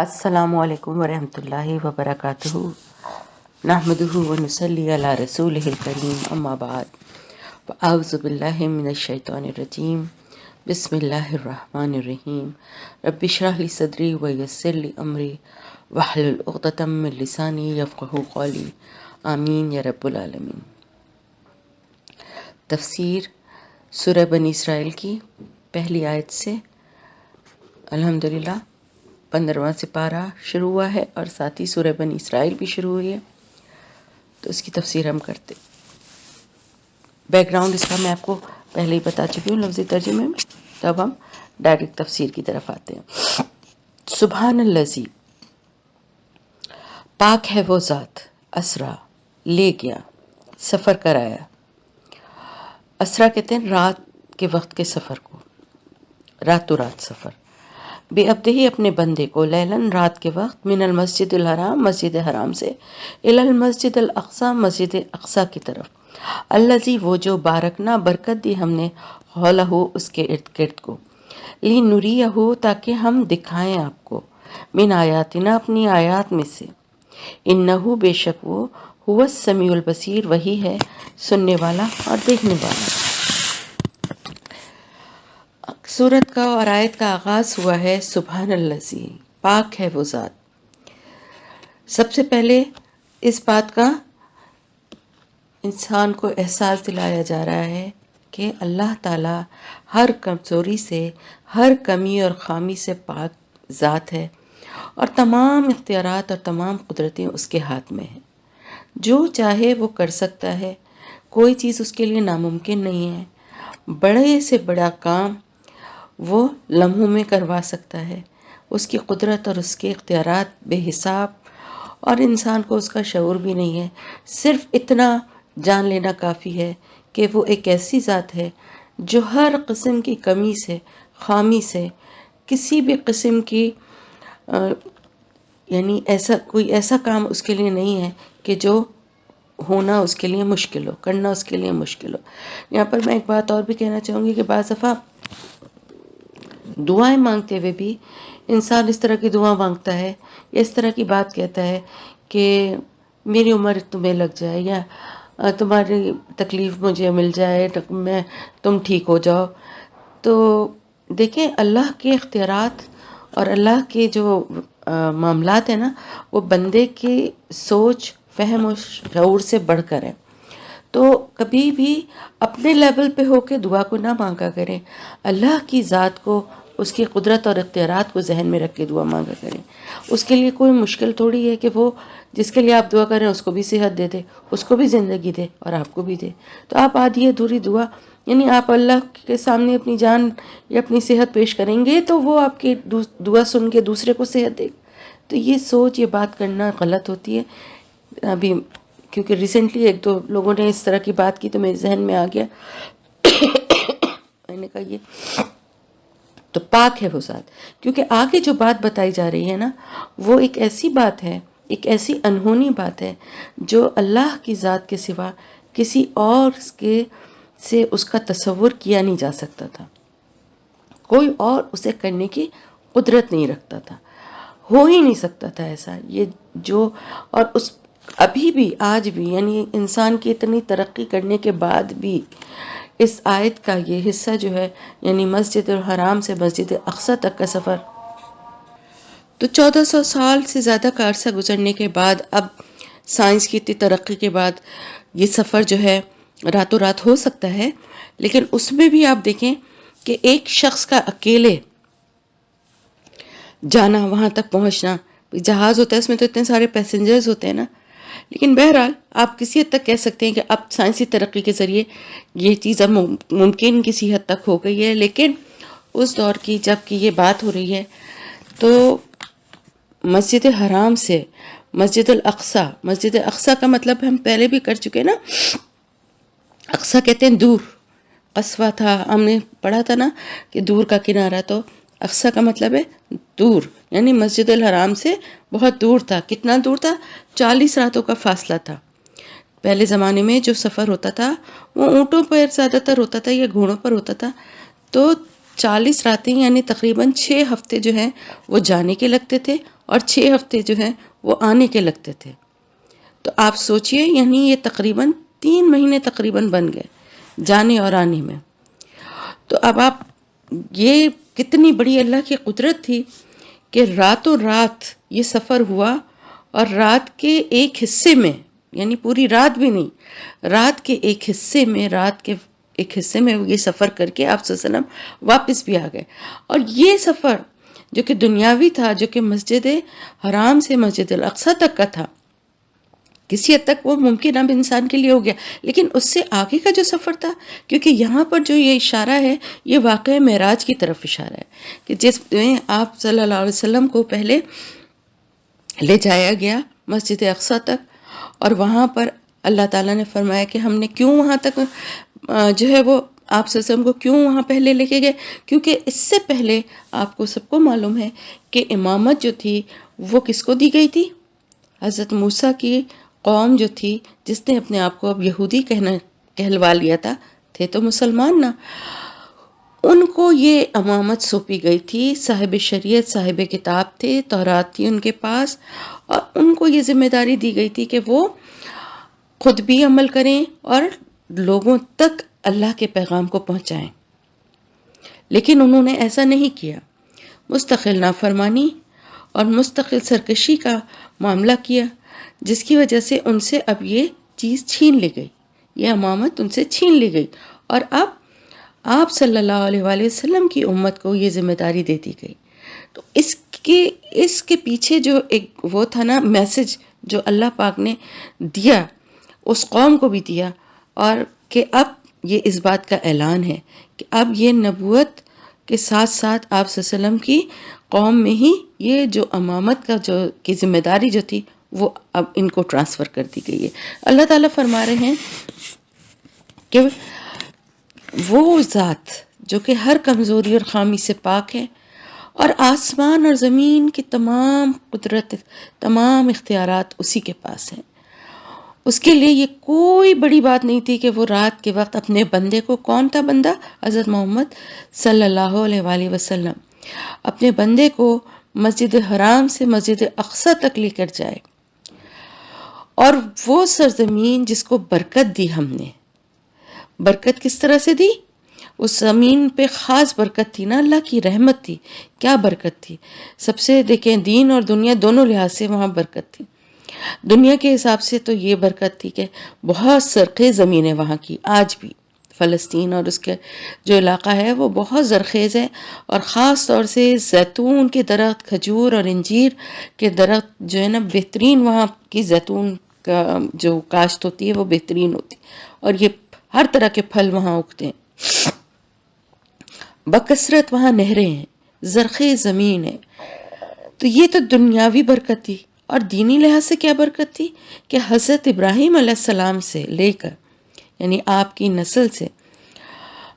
السلام علیکم ورحمۃ اللہ وبرکاتہ نحمدہ ونصلی علی رسولہ الکریم اما بعد فاعوذ باللہ من الشیطان الرجیم بسم اللہ الرحمن الرحیم رب اشرح لی صدری ویسر لی امری واحلل عقدۃ من لسانی یفقہوا قولی آمین یا رب العالمین۔ تفسیر سورہ بنی اسرائیل کی پہلی آیت سے الحمدللہ 15واں سپارہ شروع ہوا ہے اور ساتھ ہی سورہ بنی اسرائیل بھی شروع ہوئی ہے، تو اس کی تفسیر ہم کرتے۔ بیک گراؤنڈ اس کا میں آپ کو پہلے ہی بتا چکی ہوں لفظی ترجمے میں، تو اب ہم ڈائریکٹ تفسیر کی طرف آتے ہیں۔ سبحان الذی، پاک ہے وہ ذات، اسرا، لے گیا، سفر کرایا۔ اسرا کہتے ہیں رات کے وقت کے سفر کو، راتوں رات سفر۔ بے عبدہ ہی اپنے بندے کو، لیلن رات کے وقت، من المسجد الحرام مسجد حرام سے، الی المسجد الاقصی مسجد اقصی کی طرف، الذی وہ جو بارکنا برکت دی ہم نے، حولہ اس کے ارد گرد کو، لنریہ تاکہ ہم دکھائیں آپ کو، من آیاتنا اپنی آیات میں سے، انہ بے شک وہ، هو السمیع البصیر وہی ہے سننے والا اور دیکھنے والا۔ سورت کا اور آیت کا آغاز ہوا ہے سبحان الذی، پاک ہے وہ ذات۔ سب سے پہلے اس بات کا انسان کو احساس دلایا جا رہا ہے کہ اللہ تعالیٰ ہر کمزوری سے، ہر کمی اور خامی سے پاک ذات ہے، اور تمام اختیارات اور تمام قدرتیں اس کے ہاتھ میں ہیں۔ جو چاہے وہ کر سکتا ہے، کوئی چیز اس کے لیے ناممکن نہیں ہے۔ بڑے سے بڑا کام وہ لمحوں میں کروا سکتا ہے۔ اس کی قدرت اور اس کے اختیارات بے حساب، اور انسان کو اس کا شعور بھی نہیں ہے۔ صرف اتنا جان لینا کافی ہے کہ وہ ایک ایسی ذات ہے جو ہر قسم کی کمی سے، خامی سے، کسی بھی قسم کی یعنی کوئی ایسا کام اس کے لیے نہیں ہے کہ جو ہونا اس کے لیے مشکل ہو، کرنا اس کے لیے مشکل ہو۔ یہاں پر میں ایک بات اور بھی کہنا چاہوں گی کہ بعض دفعہ دعائیں مانگتے ہوئے بھی انسان اس طرح کی دعا مانگتا ہے یا اس طرح کی بات کہتا ہے کہ میری عمر تمہیں لگ جائے، یا تمہاری تکلیف مجھے مل جائے، تم ٹھیک ہو جاؤ۔ تو دیکھیں، اللہ کے اختیارات اور اللہ کے جو معاملات ہیں نا، وہ بندے کی سوچ، فہم و شعور سے بڑھ کر ہے۔ تو کبھی بھی اپنے لیول پہ ہو کے دعا کو نہ مانگا کریں، اللہ کی ذات کو، اس کی قدرت اور اختیارات کو ذہن میں رکھ کے دعا مانگا کریں۔ اس کے لیے کوئی مشکل تھوڑی ہے کہ وہ جس کے لیے آپ دعا کریں اس کو بھی صحت دے دے، اس کو بھی زندگی دے اور آپ کو بھی دے۔ تو آپ آدھی ادھوری دعا، یعنی آپ اللہ کے سامنے اپنی جان یا اپنی صحت پیش کریں گے تو وہ آپ کی دعا سن کے دوسرے کو صحت دے گا۔ تو یہ سوچ، یہ بات کرنا غلط ہوتی ہے۔ ابھی کیونکہ ریسنٹلی ایک دو لوگوں نے اس طرح کی بات کی تو میرے ذہن میں آ گیا، میں نے کہا یہ تو پاک ہے وہ ذات، کیونکہ آگے جو بات بتائی جا رہی ہے نا، وہ ایک ایسی بات ہے، ایک ایسی انہونی بات ہے جو اللہ کی ذات کے سوا کسی اور سے اس کا تصور کیا نہیں جا سکتا تھا۔ کوئی اور اسے کرنے کی قدرت نہیں رکھتا تھا، ہو ہی نہیں سکتا تھا ایسا۔ یہ جو اور اس ابھی بھی، آج بھی، یعنی انسان کی اتنی ترقی کرنے کے بعد بھی اس آیت کا یہ حصہ جو ہے، یعنی مسجد الحرام سے مسجد اقصی تک کا سفر، تو 1400 سال سے زیادہ کا عرصہ گزرنے کے بعد، اب سائنس کی اتنی ترقی کے بعد یہ سفر جو ہے راتوں رات ہو سکتا ہے، لیکن اس میں بھی آپ دیکھیں کہ ایک شخص کا اکیلے جانا، وہاں تک پہنچنا، جہاز ہوتا ہے اس میں تو اتنے سارے پیسنجرز ہوتے ہیں نا، لیکن بہرحال آپ کسی حد تک کہہ سکتے ہیں کہ اب سائنسی ترقی کے ذریعے یہ چیز اب ممکن کسی حد تک ہو گئی ہے، لیکن اس دور کی جب کہ یہ بات ہو رہی ہے تو مسجد حرام سے مسجد الاقصی، مسجد اقصی کا مطلب ہم پہلے بھی کر چکے نا، اقصی کہتے ہیں دور، قصوہ تھا، ہم نے پڑھا تھا نا کہ دور کا کنارہ، تو اقصی کا مطلب ہے دور، یعنی مسجد الحرام سے بہت دور تھا۔ کتنا دور تھا؟ 40 راتوں کا فاصلہ تھا۔ پہلے زمانے میں جو سفر ہوتا تھا وہ اونٹوں پر زیادہ تر ہوتا تھا یا گھوڑوں پر ہوتا تھا، تو 40 راتیں یعنی تقریباً 6 ہفتے جو ہیں وہ جانے کے لگتے تھے اور 6 ہفتے جو ہیں وہ آنے کے لگتے تھے. تو آپ سوچئے یعنی یہ تقریباً 3 مہینے تقریباً بن گئے جانے اور آنے میں. تو اب آپ یہ کتنی بڑی اللہ کی قدرت تھی کہ راتوں رات یہ سفر ہوا، اور رات کے ایک حصے میں یعنی پوری رات بھی نہیں، رات کے ایک حصے میں یہ سفر کر کے آپ صلی اللہ علیہ وسلم واپس بھی آ گئے. اور یہ سفر جو کہ دنیاوی تھا، جو کہ مسجد حرام سے مسجد الاقصی تک کا تھا، کسی حد تک وہ ممکن اب انسان کے لیے ہو گیا، لیکن اس سے آگے کا جو سفر تھا، کیونکہ یہاں پر جو یہ اشارہ ہے یہ واقعہ معراج کی طرف اشارہ ہے کہ جس میں آپ صلی اللہ علیہ وسلم کو پہلے لے جایا گیا مسجد اقصی تک، اور وہاں پر اللہ تعالیٰ نے فرمایا کہ ہم نے کیوں وہاں تک جو ہے وہ آپ صلی اللہ علیہ وسلم کو کیوں وہاں پہلے لے کے گئے، کیونکہ اس سے پہلے آپ کو سب کو معلوم ہے کہ امامت جو تھی وہ کس کو دی گئی تھی؟ حضرت موسیٰ کی قوم جو تھی، جس نے اپنے آپ کو اب یہودی کہلوا لیا تھا، تھے تو مسلمان نہ، ان کو یہ امامت سونپی گئی تھی. صاحب شریعت صاحب کتاب تھے، تورات تھی ان کے پاس، اور ان کو یہ ذمہ داری دی گئی تھی کہ وہ خود بھی عمل کریں اور لوگوں تک اللہ کے پیغام کو پہنچائیں. لیکن انہوں نے ایسا نہیں کیا، مستقل نافرمانی اور مستقل سرکشی کا معاملہ کیا، جس کی وجہ سے ان سے اب یہ چیز چھین لی گئی، یہ امامت ان سے چھین لی گئی، اور اب آپ صلی اللہ علیہ وآلہ وسلم کی امت کو یہ ذمہ داری دے دی گئی. تو اس کے پیچھے جو ایک وہ تھا نا میسج جو اللہ پاک نے دیا اس قوم کو بھی دیا، اور کہ اب یہ اس بات کا اعلان ہے کہ اب یہ نبوت کے ساتھ ساتھ آپ صلی اللہ علیہ وسلم کی قوم میں ہی یہ جو امامت کا جو کی ذمہ داری جو تھی وہ اب ان کو ٹرانسفر کر دی گئی ہے. اللہ تعالیٰ فرما رہے ہیں کہ وہ ذات جو کہ ہر کمزوری اور خامی سے پاک ہے، اور آسمان اور زمین کی تمام قدرت، تمام اختیارات اسی کے پاس ہیں. اس کے لیے یہ کوئی بڑی بات نہیں تھی کہ وہ رات کے وقت اپنے بندے کو، کون تھا بندہ؟ حضرت محمد صلی اللہ علیہ وآلہ وسلم، اپنے بندے کو مسجد حرام سے مسجد اقصی تک لے کر جائے. اور وہ سرزمین جس کو برکت دی ہم نے، برکت کس طرح سے دی؟ اس زمین پہ خاص برکت تھی نا، اللہ کی رحمت تھی. کیا برکت تھی؟ سب سے دیکھیں دین اور دنیا دونوں لحاظ سے وہاں برکت تھی. دنیا کے حساب سے تو یہ برکت تھی کہ بہت سرخیز زمین ہے وہاں کی، آج بھی فلسطین اور اس کے جو علاقہ ہے وہ بہت زرخیز ہے، اور خاص طور سے زیتون کے درخت، کھجور اور انجیر کے درخت جو ہے نا بہترین، وہاں کی زیتون کا جو کاشت ہوتی ہے وہ بہترین ہوتی ہے، اور یہ ہر طرح کے پھل وہاں اگتے ہیں. بکثرت وہاں نہریں ہیں، زرخیز زمین ہے. تو یہ تو دنیاوی برکت تھی. اور دینی لحاظ سے کیا برکت تھی کہ حضرت ابراہیم علیہ السلام سے لے کر یعنی آپ کی نسل سے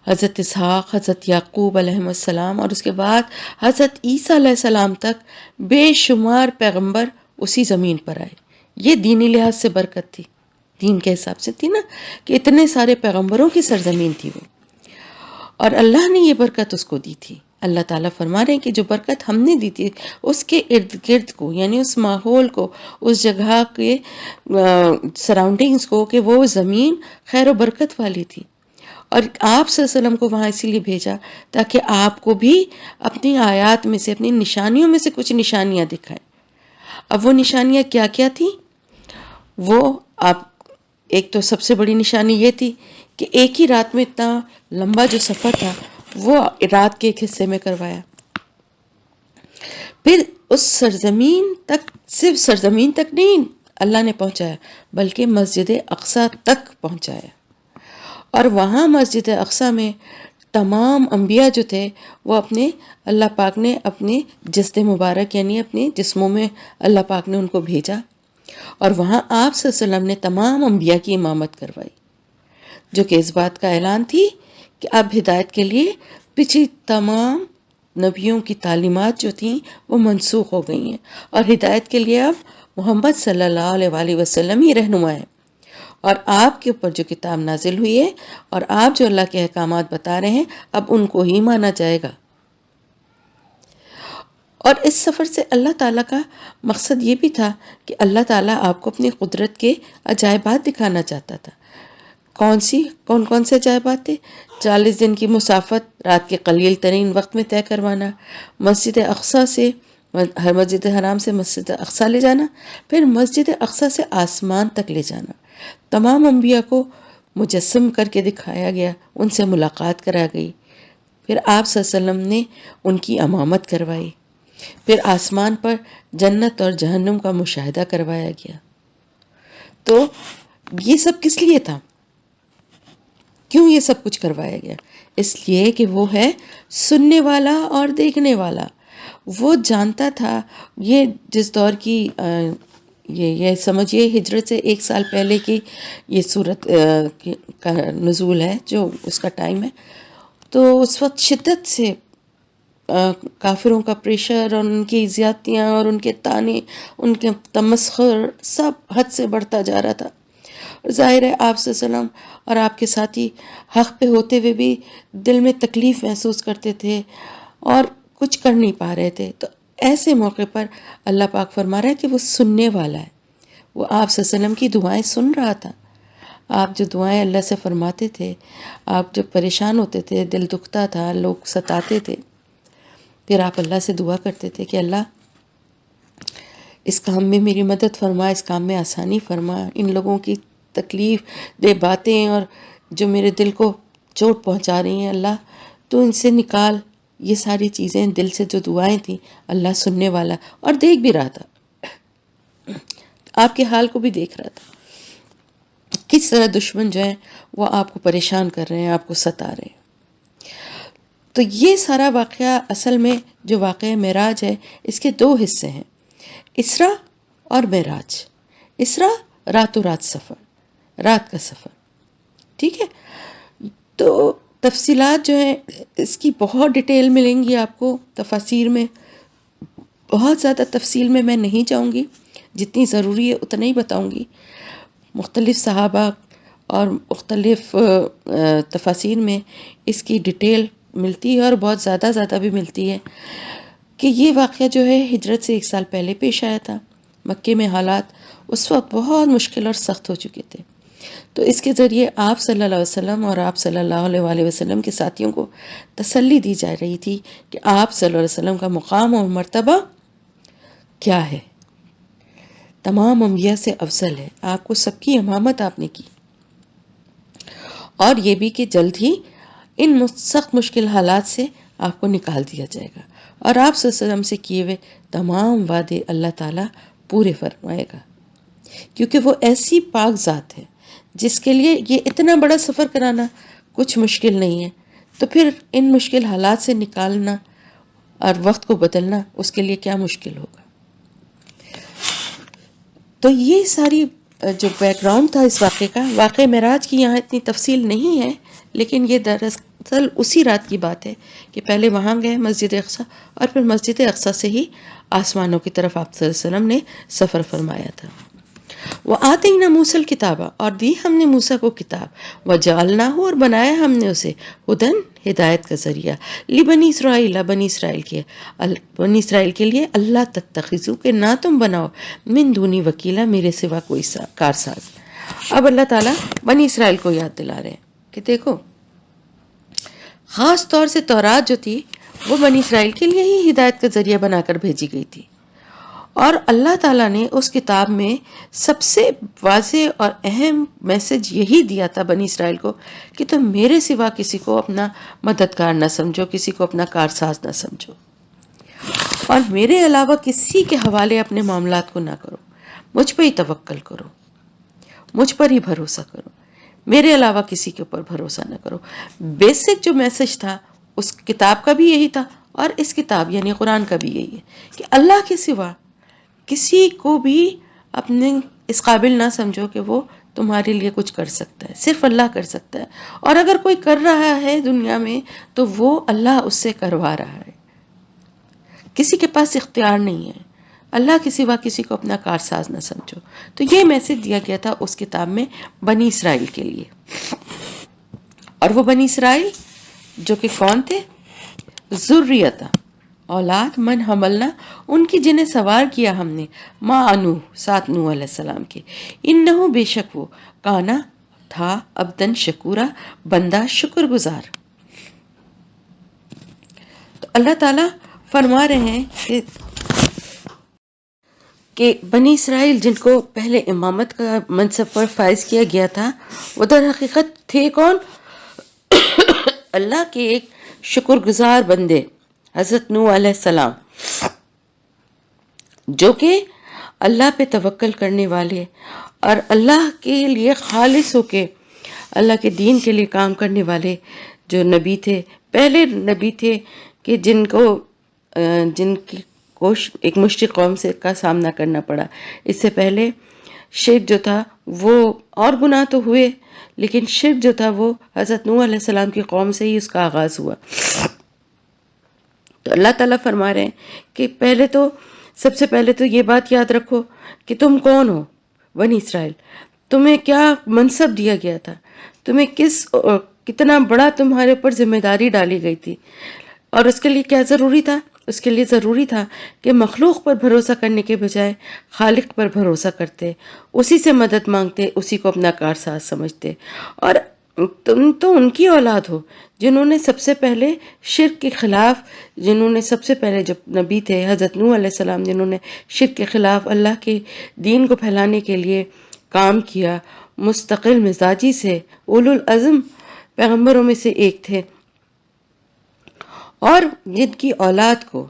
حضرت اسحاق، حضرت یعقوب علیہ السلام، اور اس کے بعد حضرت عیسیٰ علیہ السلام تک بے شمار پیغمبر اسی زمین پر آئے. یہ دینی لحاظ سے برکت تھی، دین کے حساب سے تھی نا کہ اتنے سارے پیغمبروں کی سرزمین تھی وہ، اور اللہ نے یہ برکت اس کو دی تھی. اللہ تعالیٰ فرما رہے ہیں کہ جو برکت ہم نے دی تھی اس کے ارد گرد کو، یعنی اس ماحول کو، اس جگہ کے سراؤنڈنگز کو، کہ وہ زمین خیر و برکت والی تھی. اور آپ صلی اللہ علیہ وسلم کو وہاں اسی لیے بھیجا تاکہ آپ کو بھی اپنی آیات میں سے، اپنی نشانیوں میں سے کچھ نشانیاں دکھائیں. اب وہ نشانیاں کیا کیا تھیں؟ وہ آپ ایک تو سب سے بڑی نشانی یہ تھی کہ ایک ہی رات میں اتنا لمبا جو سفر تھا وہ رات کے ایک حصے میں کروایا. پھر اس سرزمین تک، صرف سرزمین تک نہیں اللہ نے پہنچایا بلکہ مسجد اقصی تک پہنچایا. اور وہاں مسجد اقصی میں تمام انبیاء جو تھے وہ اپنے، اللہ پاک نے اپنے جسد مبارک یعنی اپنے جسموں میں اللہ پاک نے ان کو بھیجا، اور وہاں آپ صلی اللہ علیہ وسلم نے تمام انبیاء کی امامت کروائی، جو کہ اس بات کا اعلان تھی کہ اب ہدایت کے لیے پچھلی تمام نبیوں کی تعلیمات جو تھیں وہ منسوخ ہو گئی ہیں، اور ہدایت کے لیے اب محمد صلی اللہ علیہ وآلہ وسلم ہی رہنما ہے. اور آپ کے اوپر جو کتاب نازل ہوئی ہے اور آپ جو اللہ کے احکامات بتا رہے ہیں اب ان کو ہی مانا جائے گا۔ اور اس سفر سے اللہ تعالیٰ کا مقصد یہ بھی تھا کہ اللہ تعالیٰ آپ کو اپنی قدرت کے عجائبات دکھانا چاہتا تھا۔ کون سے عجائبات تھے؟ 40 دن کی مسافت رات کے قلیل ترین وقت میں طے کروانا، مسجد اقصیٰ سے ہر مسجد حرام سے مسجد اقصیٰ لے جانا، پھر مسجد اقصیٰ سے آسمان تک لے جانا، تمام انبیاء کو مجسم کر کے دکھایا گیا، ان سے ملاقات کرا گئی، پھر آپ صلی اللہ علیہ وسلم نے ان کی امامت کروائی، پھر آسمان پر جنت اور جہنم کا مشاہدہ کروایا گیا۔ تو یہ سب کس لیے تھا؟ کیوں یہ سب کچھ کروایا گیا؟ اس لیے کہ وہ ہے سننے والا اور دیکھنے والا۔ وہ جانتا تھا، یہ جس دور کی یہ سمجھیے ہجرت سے 1 سال پہلے کی یہ صورت کا نزول ہے، جو اس کا ٹائم ہے، تو اس وقت شدت سے کافروں کا پریشر اور ان کی زیادتیاں اور ان کے طعنے، ان کے تمسخر سب حد سے بڑھتا جا رہا تھا۔ ظاہر ہے آپ صلی اللہ علیہ وسلم اور آپ کے ساتھی حق پہ ہوتے ہوئے بھی دل میں تکلیف محسوس کرتے تھے اور کچھ کر نہیں پا رہے تھے۔ تو ایسے موقع پر اللہ پاک فرما رہا ہے کہ وہ سننے والا ہے، وہ آپ صلی اللہ علیہ وسلم کی دعائیں سن رہا تھا۔ آپ جو دعائیں اللہ سے فرماتے تھے، آپ جب پریشان ہوتے تھے، دل دکھتا تھا، لوگ ستاتے تھے، پھر آپ اللہ سے دعا کرتے تھے کہ اللہ اس کام میں میری مدد فرما، اس کام میں آسانی فرما، ان لوگوں کی تکلیف دہ باتیں اور جو میرے دل کو چوٹ پہنچا رہی ہیں اللہ تو ان سے نکال۔ یہ ساری چیزیں دل سے جو دعائیں تھیں، اللہ سننے والا اور دیکھ بھی رہا تھا، آپ کے حال کو بھی دیکھ رہا تھا، کس طرح دشمن جو ہیں وہ آپ کو پریشان کر رہے ہیں، آپ کو ستا رہے ہیں۔ تو یہ سارا واقعہ اصل میں جو واقعہ معراج ہے، اس کے 2 حصے ہیں، اسرا اور معراج۔ اسرا راتوں رات سفر، رات کا سفر، ٹھیک ہے؟ تو تفصیلات جو ہیں اس کی بہت ڈیٹیل ملیں گی آپ کو تفاسیر میں، بہت زیادہ تفصیل میں نہیں جاؤں گی، جتنی ضروری ہے اتنا ہی بتاؤں گی۔ مختلف صحابہ اور مختلف تفاسیر میں اس کی ڈیٹیل ملتی ہے اور بہت زیادہ بھی ملتی ہے کہ یہ واقعہ جو ہے ہجرت سے 1 سال پہلے پیش آیا تھا۔ مکے میں حالات اس وقت بہت مشکل اور سخت ہو چکے تھے، تو اس کے ذریعے آپ صلی اللہ علیہ وسلم اور آپ صلی اللہ علیہ وسلم کے ساتھیوں کو تسلی دی جا رہی تھی کہ آپ صلی اللہ علیہ وسلم کا مقام اور مرتبہ کیا ہے، تمام انبیاء سے افضل ہے، آپ کو سب کی امامت آپ نے کی، اور یہ بھی کہ جلد ہی ان سخت مشکل حالات سے آپ کو نکال دیا جائے گا، اور آپ صلی اللہ علیہ وسلم سے کیے ہوئے تمام وعدے اللہ تعالیٰ پورے فرمائے گا، کیونکہ وہ ایسی پاک ذات ہے جس کے لیے یہ اتنا بڑا سفر کرانا کچھ مشکل نہیں ہے، تو پھر ان مشکل حالات سے نکالنا اور وقت کو بدلنا اس کے لیے کیا مشکل ہوگا۔ تو یہ ساری جو بیک گراؤنڈ تھا اس واقعے کا، واقعہ معراج کی یہاں اتنی تفصیل نہیں ہے، لیکن یہ دراصل اسی رات کی بات ہے کہ پہلے وہاں گئے مسجد اقصیٰ، اور پھر مسجد اقصیٰ سے ہی آسمانوں کی طرف آپ صلی اللہ علیہ وسلم نے سفر فرمایا تھا۔ وَآتَيْنَا مُوسَى الْكِتَابَ، اور دی ہم نے موسیٰ کو کتاب، وَجَعَلْنَاهُ، اور بنایا ہم نے اسے، ہدن، ہدایت کا ذریعہ، لبنی اسرائیل، بنی اسرائیل کے لیے، اللہ تتخذو، کہ نہ تم بناؤ، من دونی وکیلا، میرے سوا کوئی کارساز۔ اب اللہ تعالیٰ بنی اسرائیل کو یاد دلا رہے ہیں کہ دیکھو، خاص طور سے تورات جو تھی وہ بنی اسرائیل کے لیے ہی ہدایت کا ذریعہ بنا کر بھیجی گئی تھی، اور اللہ تعالیٰ نے اس کتاب میں سب سے واضح اور اہم میسج یہی دیا تھا بنی اسرائیل کو کہ تم میرے سوا کسی کو اپنا مددگار نہ سمجھو، کسی کو اپنا کارساز نہ سمجھو، اور میرے علاوہ کسی کے حوالے اپنے معاملات کو نہ کرو، مجھ پہ ہی توکل کرو، مجھ پر ہی بھروسہ کرو، میرے علاوہ کسی کے اوپر بھروسہ نہ کرو۔ بیسک جو میسج تھا اس کتاب کا بھی یہی تھا، اور اس کتاب یعنی قرآن کا بھی یہی ہے کہ اللہ کے سوا کسی کو بھی اپنے اس قابل نہ سمجھو کہ وہ تمہارے لیے کچھ کر سکتا ہے، صرف اللہ کر سکتا ہے، اور اگر کوئی کر رہا ہے دنیا میں تو وہ اللہ اس سے کروا رہا ہے، کسی کے پاس اختیار نہیں ہے۔ اللہ کے سوا کسی کو اپنا کارساز نہ سمجھو. تو یہ میسج دیا گیا تھا اس کتاب میں بنی اسرائیل کے لیے. اور وہ بنی اسرائیل جو کہ کون تھے؟ ذریت اولاد من حملنا، ان کی جنہیں سوار کیا ہم نے، ما انوح ساتھ نوح علیہ السلام کے، انہو بے شک وہ، کانا تھا، عبدن شکورا بندہ شکر گزار. تو اللہ تعالیٰ فرما رہے ہیں کہ بنی اسرائیل جن کو پہلے امامت کا منصب پر فائز کیا گیا تھا، وہ در حقیقت تھے کون؟ اللہ کے ایک شکر گزار بندے، حضرت نوح علیہ السلام، جو کہ اللہ پہ توکل کرنے والے اور اللہ کے لیے خالص ہو کے اللہ کے دین کے لیے کام کرنے والے جو نبی تھے، پہلے نبی تھے کہ جن کی ایک مشرک قوم سے کا سامنا کرنا پڑا. اس سے پہلے شرک جو تھا وہ، اور گناہ تو ہوئے لیکن شرک جو تھا وہ حضرت نوح علیہ السلام کی قوم سے ہی اس کا آغاز ہوا. تو اللہ تعالیٰ فرما رہے ہیں کہ سب سے پہلے تو یہ بات یاد رکھو کہ تم کون ہو بنی اسرائیل، تمہیں کیا منصب دیا گیا تھا، تمہیں کتنا بڑا تمہارے اوپر ذمہ داری ڈالی گئی تھی. اور اس کے لیے کیا ضروری تھا؟ اس کے لیے ضروری تھا کہ مخلوق پر بھروسہ کرنے کے بجائے خالق پر بھروسہ کرتے، اسی سے مدد مانگتے، اسی کو اپنا کارساز سمجھتے. اور تم تو ان کی اولاد ہو جنہوں نے سب سے پہلے شرک کے خلاف، جنہوں نے سب سے پہلے جب نبی تھے حضرت نوح علیہ السلام، جنہوں نے شرک کے خلاف اللہ کے دین کو پھیلانے کے لیے کام کیا، مستقل مزاجی سے، اولو العزم پیغمبروں میں سے ایک تھے. اور جن کی اولاد کو،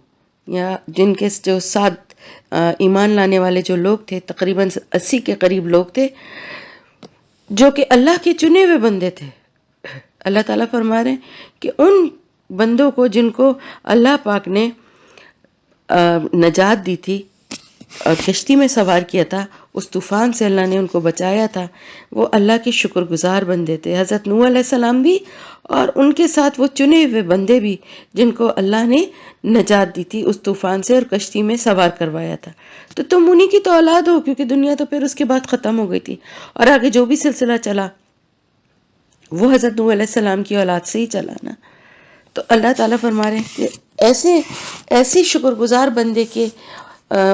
یا جن کے جو 7 ایمان لانے والے جو لوگ تھے، تقریباً 80 کے قریب لوگ تھے جو کہ اللہ کے چنے ہوئے بندے تھے. اللہ تعالیٰ فرما رہے ہیں کہ ان بندوں کو جن کو اللہ پاک نے نجات دی تھی اور کشتی میں سوار کیا تھا، اس طوفان سے اللہ نے ان کو بچایا تھا، وہ اللہ کے شکر گزار بندے تھے، حضرت نوح علیہ السلام بھی اور ان کے ساتھ وہ چنے ہوئے بندے بھی جن کو اللہ نے نجات دی تھی اس طوفان سے اور کشتی میں سوار کروایا تھا. تو تم انہی کی تو اولاد ہو، کیونکہ دنیا تو پھر اس کے بعد ختم ہو گئی تھی، اور آگے جو بھی سلسلہ چلا وہ حضرت نوح علیہ السلام کی اولاد سے ہی چلا نا. تو اللہ تعالیٰ فرما رہے ہیں کہ ایسے شکر گزار بندے کے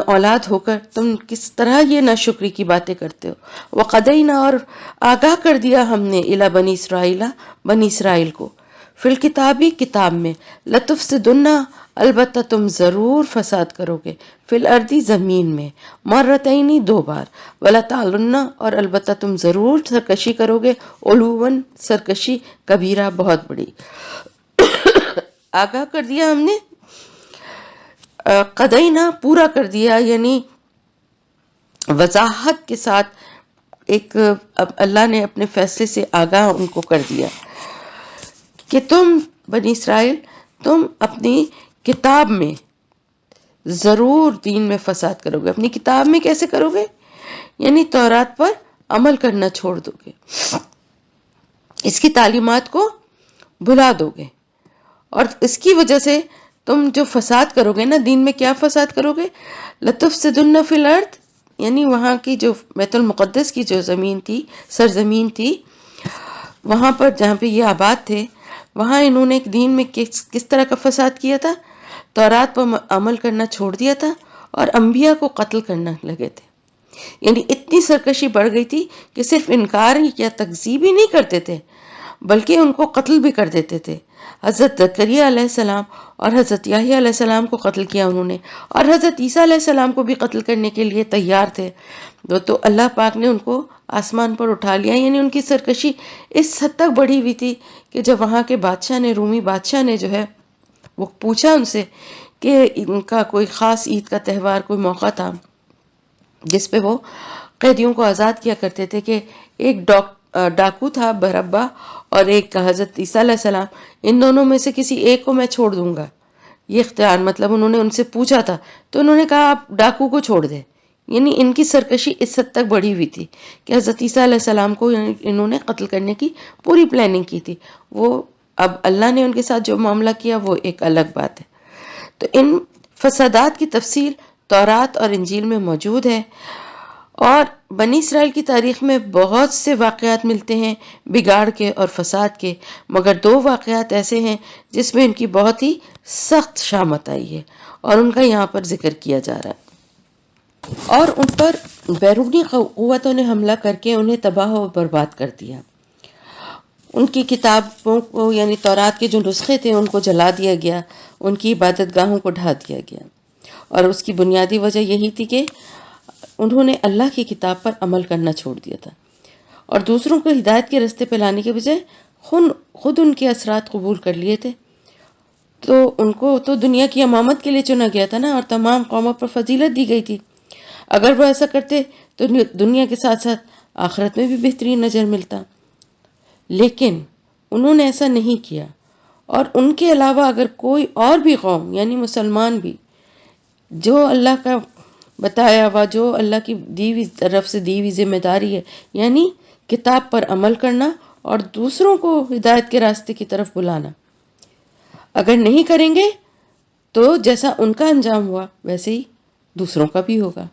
اولاد ہو کر تم کس طرح یہ ناشکری کی باتیں کرتے ہو. وَقَدَيْنَا، اور آگاہ کر دیا ہم نے، اِلَى بنی اسرائیل، بنی اسرائیل کو، فی الکتابی کتاب میں، لَتُفْسِدُنَّ، البتہ تم ضرور فساد کرو گے، فی الارض زمین میں، مرتین 2 بار، وَلَتَعْلُنَّ، اور البتہ تم ضرور سرکشی کرو گے، علواً سرکشی، کبیرہ بہت بڑی. آگاہ کر دیا ہم نے، قدینا پورا کر دیا، یعنی وضاحت کے ساتھ ایک اللہ نے اپنے فیصلے سے آگاہ ان کو کر دیا کہ تم بنی اسرائیل، تم اپنی کتاب میں ضرور دین میں فساد کرو گے. اپنی کتاب میں کیسے کرو گے؟ یعنی تورات پر عمل کرنا چھوڑ دو گے، اس کی تعلیمات کو بھلا دو گے، اور اس کی وجہ سے تم جو فساد کرو گے نا دین میں، کیا فساد کرو گے؟ لَتُفْسِدُنَّ فِي الْأَرْضِ، یعنی وہاں کی جو بیت المقدس کی جو زمین تھی، سرزمین تھی، وہاں پر جہاں پہ یہ آباد تھے، وہاں انہوں نے دین میں کس طرح کا فساد کیا تھا؟ تورات پر عمل کرنا چھوڑ دیا تھا اور انبیاء کو قتل کرنا لگے تھے. یعنی اتنی سرکشی بڑھ گئی تھی کہ صرف انکار یا تکذیب ہی نہیں کرتے تھے بلکہ ان کو قتل بھی کر دیتے تھے. حضرت زکریا علیہ السلام اور حضرت یحییٰ علیہ السلام کو قتل کیا انہوں نے، اور حضرت عیسیٰ علیہ السلام کو بھی قتل کرنے کے لیے تیار تھے. تو اللہ پاک نے ان کو آسمان پر اٹھا لیا. یعنی ان کی سرکشی اس حد تک بڑھی ہوئی تھی کہ جب وہاں کے بادشاہ نے، رومی بادشاہ نے جو ہے وہ پوچھا ان سے کہ ان کا کوئی خاص عید کا تہوار، کوئی موقع تھا جس پہ وہ قیدیوں کو آزاد کیا کرتے تھے، کہ ایک ڈاکو تھا بربا اور ایک حضرت عیسیٰ علیہ السلام، ان دونوں میں سے کسی ایک کو میں چھوڑ دوں گا. یہ اختیار، مطلب انہوں نے ان سے پوچھا تھا تو انہوں نے کہا آپ ڈاکو کو چھوڑ دیں. یعنی ان کی سرکشی اس حد تک بڑھی ہوئی تھی کہ حضرت عیسیٰ علیہ السلام کو انہوں نے قتل کرنے کی پوری پلاننگ کی تھی. وہ اب اللہ نے ان کے ساتھ جو معاملہ کیا وہ ایک الگ بات ہے. تو ان فسادات کی تفصیل تورات اور انجیل میں موجود ہے، اور بنی اسرائیل کی تاریخ میں بہت سے واقعات ملتے ہیں بگاڑ کے اور فساد کے، مگر 2 واقعات ایسے ہیں جس میں ان کی بہت ہی سخت شامت آئی ہے اور ان کا یہاں پر ذکر کیا جا رہا ہے۔ اور ان پر بیرونی قوتوں نے حملہ کر کے انہیں تباہ و برباد کر دیا۔ ان کی کتابوں کو یعنی تورات کے جو نسخے تھے ان کو جلا دیا گیا، ان کی عبادت گاہوں کو ڈھا دیا گیا، اور اس کی بنیادی وجہ یہی تھی کہ انہوں نے اللہ کی کتاب پر عمل کرنا چھوڑ دیا تھا، اور دوسروں کو ہدایت کے رستے پہ لانے کے بجائے خود ان کے اثرات قبول کر لیے تھے۔ تو ان کو تو دنیا کی امامت کے لیے چنا گیا تھا نا، اور تمام قوموں پر فضیلت دی گئی تھی۔ اگر وہ ایسا کرتے تو دنیا کے ساتھ ساتھ آخرت میں بھی بہترین نظر ملتا، لیکن انہوں نے ایسا نہیں کیا۔ اور ان کے علاوہ اگر کوئی اور بھی قوم یعنی مسلمان بھی جو اللہ کا بتایا ہوا، جو اللہ کی طرف سے دی ہوئی ذمہ داری ہے یعنی کتاب پر عمل کرنا اور دوسروں کو ہدایت کے راستے کی طرف بلانا، اگر نہیں کریں گے تو جیسا ان کا انجام ہوا ویسے ہی دوسروں کا بھی ہوگا،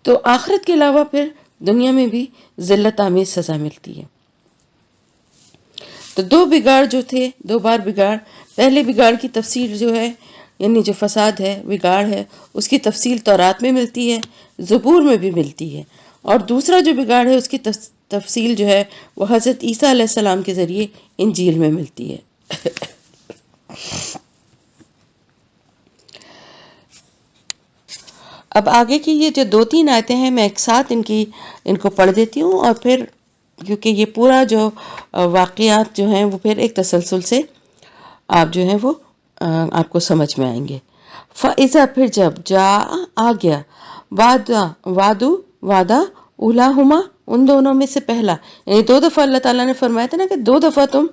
تو آخرت کے علاوہ پھر دنیا میں بھی ذلت آمیز سزا ملتی ہے۔ تو 2 بگاڑ جو تھے، 2 بار بگاڑ، پہلے بگاڑ کی تفسیر جو ہے یعنی جو فساد ہے، بگاڑ ہے، اس کی تفصیل تورات میں ملتی ہے، زبور میں بھی ملتی ہے، اور دوسرا جو بگاڑ ہے اس کی تفصیل جو ہے وہ حضرت عیسیٰ علیہ السلام کے ذریعے انجیل میں ملتی ہے۔ اب آگے کی یہ جو 2-3 آیتیں ہیں میں ایک ساتھ ان کو پڑھ دیتی ہوں، اور پھر کیونکہ یہ پورا جو واقعات جو ہیں وہ پھر ایک تسلسل سے آپ جو ہیں وہ آپ کو سمجھ میں آئیں گے۔ فَإِذَا پھر جب آ گیا وعدہ اولاہما ان دونوں میں سے پہلا، یعنی 2 دفعہ اللہ تعالیٰ نے فرمایا تھا نا کہ 2 دفعہ تم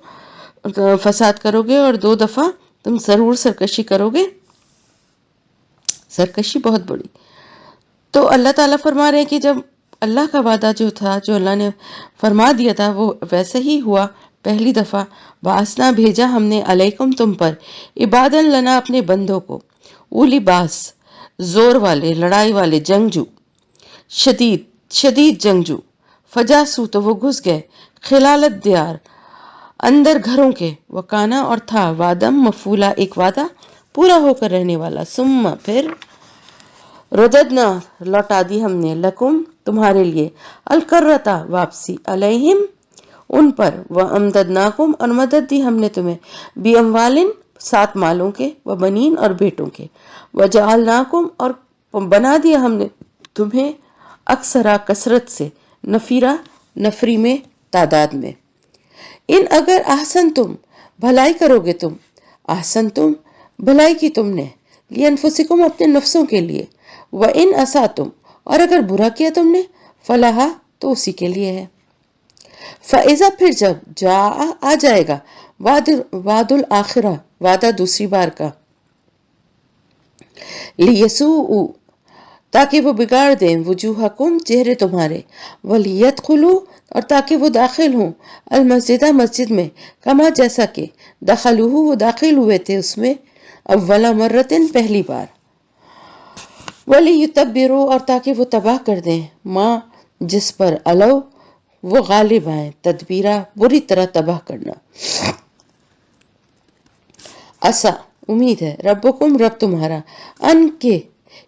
فساد کرو گے اور 2 دفعہ تم ضرور سرکشی کرو گے، سرکشی بہت بڑی۔ تو اللہ تعالیٰ فرما رہے ہیں کہ جب اللہ کا وعدہ جو تھا، جو اللہ نے فرما دیا تھا، وہ ویسے ہی ہوا۔ پہلی دفعہ باسنا بھیجا ہم نے علیکم تم پر، عبادا لنا اپنے بندوں کو، اولی باس زور والے، لڑائی والے، جنگجو، شدید جنگجو، فجاسو تو وہ گھس گئے، خلالت دیار اندر گھروں کے، وکانا اور تھا، وعدم مفعولا ایک وعدہ پورا ہو کر رہنے والا، ثم پھر رددنا لوٹا دی ہم نے، لکم تمہارے لیے، الکرتا واپسی، علیہم ان پر، وامددناکم اور مدد دی ہم نے تمہیں، بی اموالن 7 مالوں کے، وبنین اور بیٹوں کے، وجعلناکم اور بنا دیا ہم نے تمہیں، اکثرا کثرت سے، نفیرا نفری میں تعداد میں، ان اگر احسن تم بھلائی کرو گے تم، احسن تم بھلائی کی تم نے، لینفسکم اپنے نفسوں کے لیے، وَإِنْ أَسَأْتُمْ اور اگر برا کیا تم نے، فَلَهَا تو اسی کے لیے ہے۔ فَإِذَا پھر جب آ جائے گا وعد الآخرہ وعدہ دوسری بار کا، لِيَسُوءُ تاکہ وہ بگاڑ دیں، وجوہکم چہرے تمہارے، وَلِيَدْخُلُوا اور تاکہ وہ داخل ہوں، المسجدہ مسجد میں، کما جیسا کہ دخلوہ وہ داخل ہوئے تھے اس میں، اول مرتن پہلی بار، وَلِيُتَبِّرُوا اور تاکہ وہ تباہ کر دیں، ماں جس پر علو وہ غالب آئیں، تدبیرہ بری طرح تباہ کرنا۔ عسیٰ امید ہے، ربکم رب تمہارا، ان کے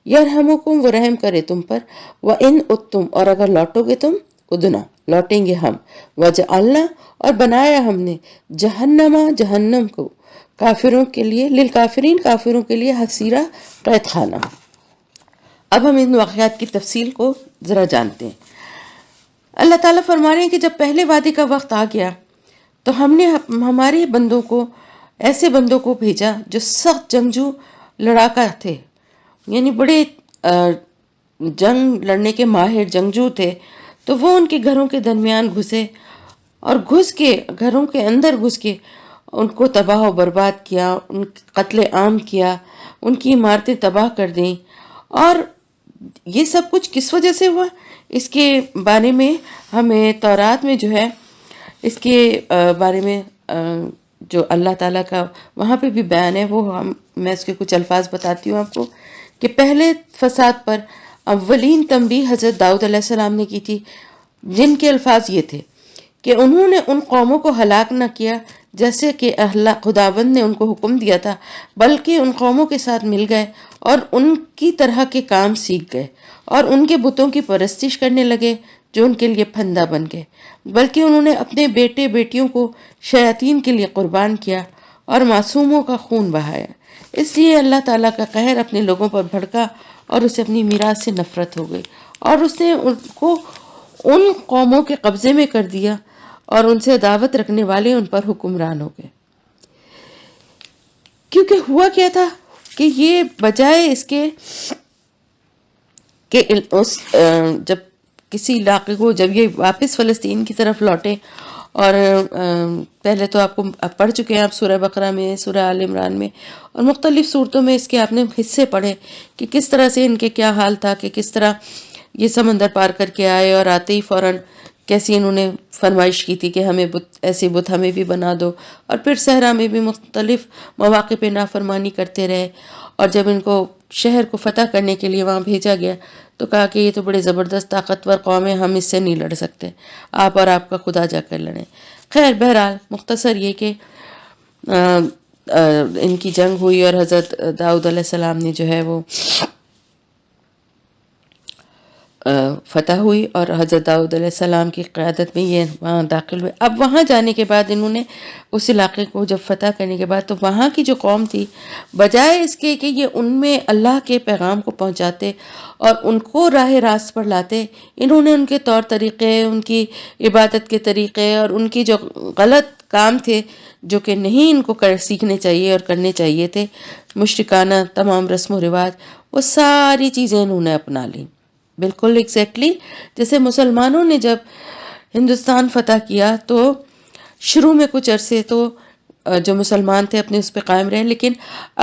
یرحمکم وہ رحم کرے تم پر، وَإِنْ عُدْتُمْ اور اگر لوٹو گے تم، ادنا لوٹیں گے ہم، وَجَعَلْنَا اور بنایا ہم نے، جہنم کو کافروں کے لیے، للکافرین کافروں کے لیے، حسیرہ قید خانہ۔ اب ہم ان واقعات کی تفصیل کو ذرا جانتے ہیں۔ اللہ تعالیٰ فرما رہے ہیں کہ جب پہلے وعدے کا وقت آ گیا تو ہم نے ہمارے بندوں کو، ایسے بندوں کو بھیجا جو سخت جنگجو لڑاکا تھے، یعنی بڑے جنگ لڑنے کے ماہر جنگجو تھے، تو وہ ان کے گھروں کے درمیان گھسے اور گھس کے گھروں کے اندر گھس کے ان کو تباہ و برباد کیا، ان قتل عام کیا، ان کی عمارتیں تباہ کر دیں۔ اور یہ سب کچھ کس وجہ سے ہوا، اس کے بارے میں ہمیں تورات میں جو ہے اس کے بارے میں جو اللہ تعالیٰ کا وہاں پہ بھی بیان ہے، وہ میں اس کے کچھ الفاظ بتاتی ہوں آپ کو کہ پہلے فساد پر اولین تنبیہ حضرت داؤد علیہ السلام نے کی تھی، جن کے الفاظ یہ تھے کہ انہوں نے ان قوموں کو ہلاک نہ کیا جیسے کہ خداوند نے ان کو حکم دیا تھا، بلکہ ان قوموں کے ساتھ مل گئے اور ان کی طرح کے کام سیکھ گئے اور ان کے بتوں کی پرستش کرنے لگے جو ان کے لیے پھندا بن گئے، بلکہ انہوں نے اپنے بیٹے بیٹیوں کو شیاطین کے لیے قربان کیا اور معصوموں کا خون بہایا۔ اس لیے اللہ تعالیٰ کا قہر اپنے لوگوں پر بھڑکا اور اسے اپنی میراث سے نفرت ہو گئی، اور اس نے ان کو ان قوموں کے قبضے میں کر دیا اور ان سے دعوت رکھنے والے ان پر حکمران ہو گئے۔ کیونکہ ہوا کیا تھا کہ یہ بجائے اس کے کہ جب کسی علاقے کو، جب یہ واپس فلسطین کی طرف لوٹے، اور پہلے تو آپ کو پڑھ چکے ہیں آپ سورہ بقرہ میں، سورہ آل عمران میں اور مختلف صورتوں میں اس کے آپ نے حصے پڑھے کہ کس طرح سے ان کے کیا حال تھا، کہ کس طرح یہ سمندر پار کر کے آئے اور آتے ہی فوراً کیسی انہوں نے فرمائش کی تھی کہ ہمیں ایسے بت ہمیں بھی بنا دو، اور پھر صحرا میں بھی مختلف مواقع پہ نافرمانی کرتے رہے، اور جب ان کو شہر کو فتح کرنے کے لیے وہاں بھیجا گیا تو کہا کہ یہ تو بڑے زبردست طاقتور قوم ہے، ہم اس سے نہیں لڑ سکتے، آپ اور آپ کا خدا جا کر لڑیں۔ خیر بہرحال مختصر یہ کہ ان کی جنگ ہوئی اور حضرت داؤد علیہ السلام نے جو ہے وہ فتح ہوئی، اور حضرت داؤد علیہ السلام کی قیادت میں یہ وہاں داخل ہوئے۔ اب وہاں جانے کے بعد انہوں نے اس علاقے کو جب فتح کرنے کے بعد، تو وہاں کی جو قوم تھی، بجائے اس کے کہ یہ ان میں اللہ کے پیغام کو پہنچاتے اور ان کو راہ راست پر لاتے، انہوں نے ان کے طور طریقے، ان کی عبادت کے طریقے اور ان کی جو غلط کام تھے جو کہ نہیں ان کو سیکھنے چاہیے اور کرنے چاہیے تھے، مشرکانہ تمام رسم و رواج، وہ ساری چیزیں انہوں نے اپنا لیں۔ بالکل ایگزیکٹلی جیسے مسلمانوں نے جب ہندوستان فتح کیا تو شروع میں کچھ عرصے تو جو مسلمان تھے اپنے اس پہ قائم رہے، لیکن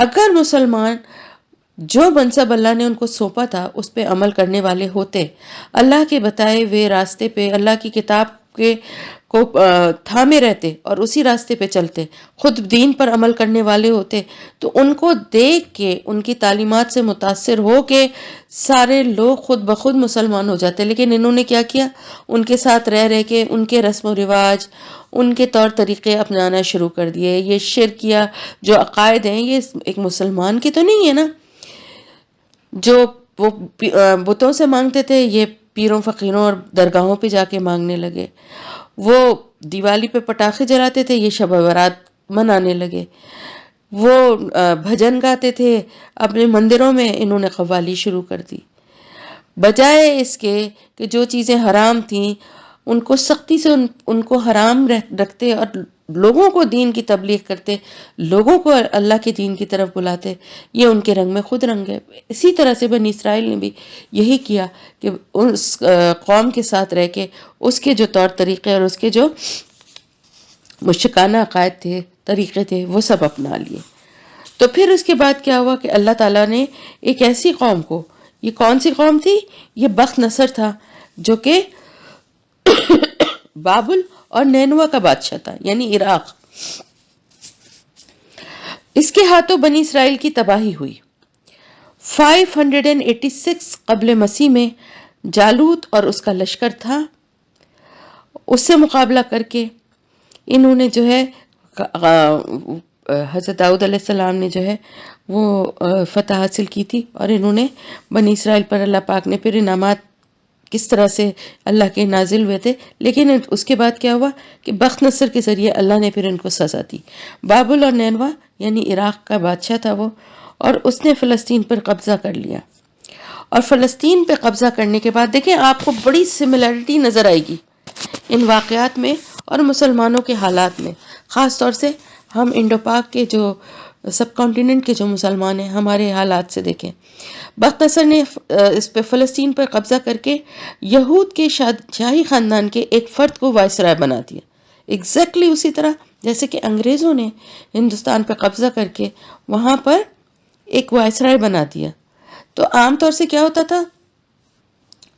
اگر مسلمان جو منصب اللہ نے ان کو سونپا تھا اس پہ عمل کرنے والے ہوتے، اللہ کے بتائے ہوئے راستے پہ، اللہ کی کتاب کے کو تھامے رہتے اور اسی راستے پہ چلتے، خود دین پر عمل کرنے والے ہوتے، تو ان کو دیکھ کے، ان کی تعلیمات سے متاثر ہو کے سارے لوگ خود بخود مسلمان ہو جاتے۔ لیکن انہوں نے کیا کیا؟ ان کے ساتھ رہ رہ کے ان کے رسم و رواج، ان کے طور طریقے اپنانا شروع کر دیے۔ یہ شرکیہ جو عقائد ہیں یہ ایک مسلمان کی تو نہیں ہے نا، جو وہ بتوں سے مانگتے تھے یہ پیروں فقیروں اور درگاہوں پہ جا کے مانگنے لگے، وہ دیوالی پہ پٹاخے جلاتے تھے یہ شب برات منانے لگے، وہ بھجن گاتے تھے اپنے مندروں میں انہوں نے قوالی شروع کر دی، بجائے اس کے کہ جو چیزیں حرام تھیں ان کو سختی سے ان کو حرام رکھتے اور لوگوں کو دین کی تبلیغ کرتے، لوگوں کو اللہ کے دین کی طرف بلاتے، یہ ان کے رنگ میں خود رنگ ہے۔ اسی طرح سے بنی اسرائیل نے بھی یہی کیا کہ اس قوم کے ساتھ رہ کے اس کے جو طور طریقے اور اس کے جو مشرکانہ عقائد تھے، طریقے تھے، وہ سب اپنا لیے۔ تو پھر اس کے بعد کیا ہوا کہ اللہ تعالیٰ نے ایک ایسی قوم کو، یہ کون سی قوم تھی؟ یہ بخت نصر تھا جو کہ بابل اور نینوا کا بادشاہ تھا، یعنی عراق، اس کے ہاتھوں بنی اسرائیل کی تباہی ہوئی۔ 586 قبل مسیح میں جالوت اور اس کا لشکر تھا، اس سے مقابلہ کر کے انہوں نے جو ہے حضرت داؤد علیہ السلام نے جو ہے وہ فتح حاصل کی تھی، اور انہوں نے بنی اسرائیل پر اللہ پاک نے پھر انعامات کس طرح سے اللہ کے نازل ہوئے تھے، لیکن اس کے بعد کیا ہوا کہ بخت نصر کے ذریعے اللہ نے پھر ان کو سزا دی۔ بابل اور نینوا یعنی عراق کا بادشاہ تھا وہ، اور اس نے فلسطین پر قبضہ کر لیا، اور فلسطین پہ قبضہ کرنے کے بعد دیکھیں آپ کو بڑی سملیرٹی نظر آئے گی ان واقعات میں اور مسلمانوں کے حالات میں، خاص طور سے ہم انڈو پاک کے جو سب کانٹیننٹ کے جو مسلمان ہیں ہمارے حالات سے دیکھیں۔ بخت نصر نے اس پہ فلسطین پر قبضہ کر کے یہود کے شاہی خاندان کے ایک فرد کو وائسرائے بنا دیا، ایگزیکٹلی اسی طرح جیسے کہ انگریزوں نے ہندوستان پہ قبضہ کر کے وہاں پر ایک وائسرائے بنا دیا۔ تو عام طور سے کیا ہوتا تھا؟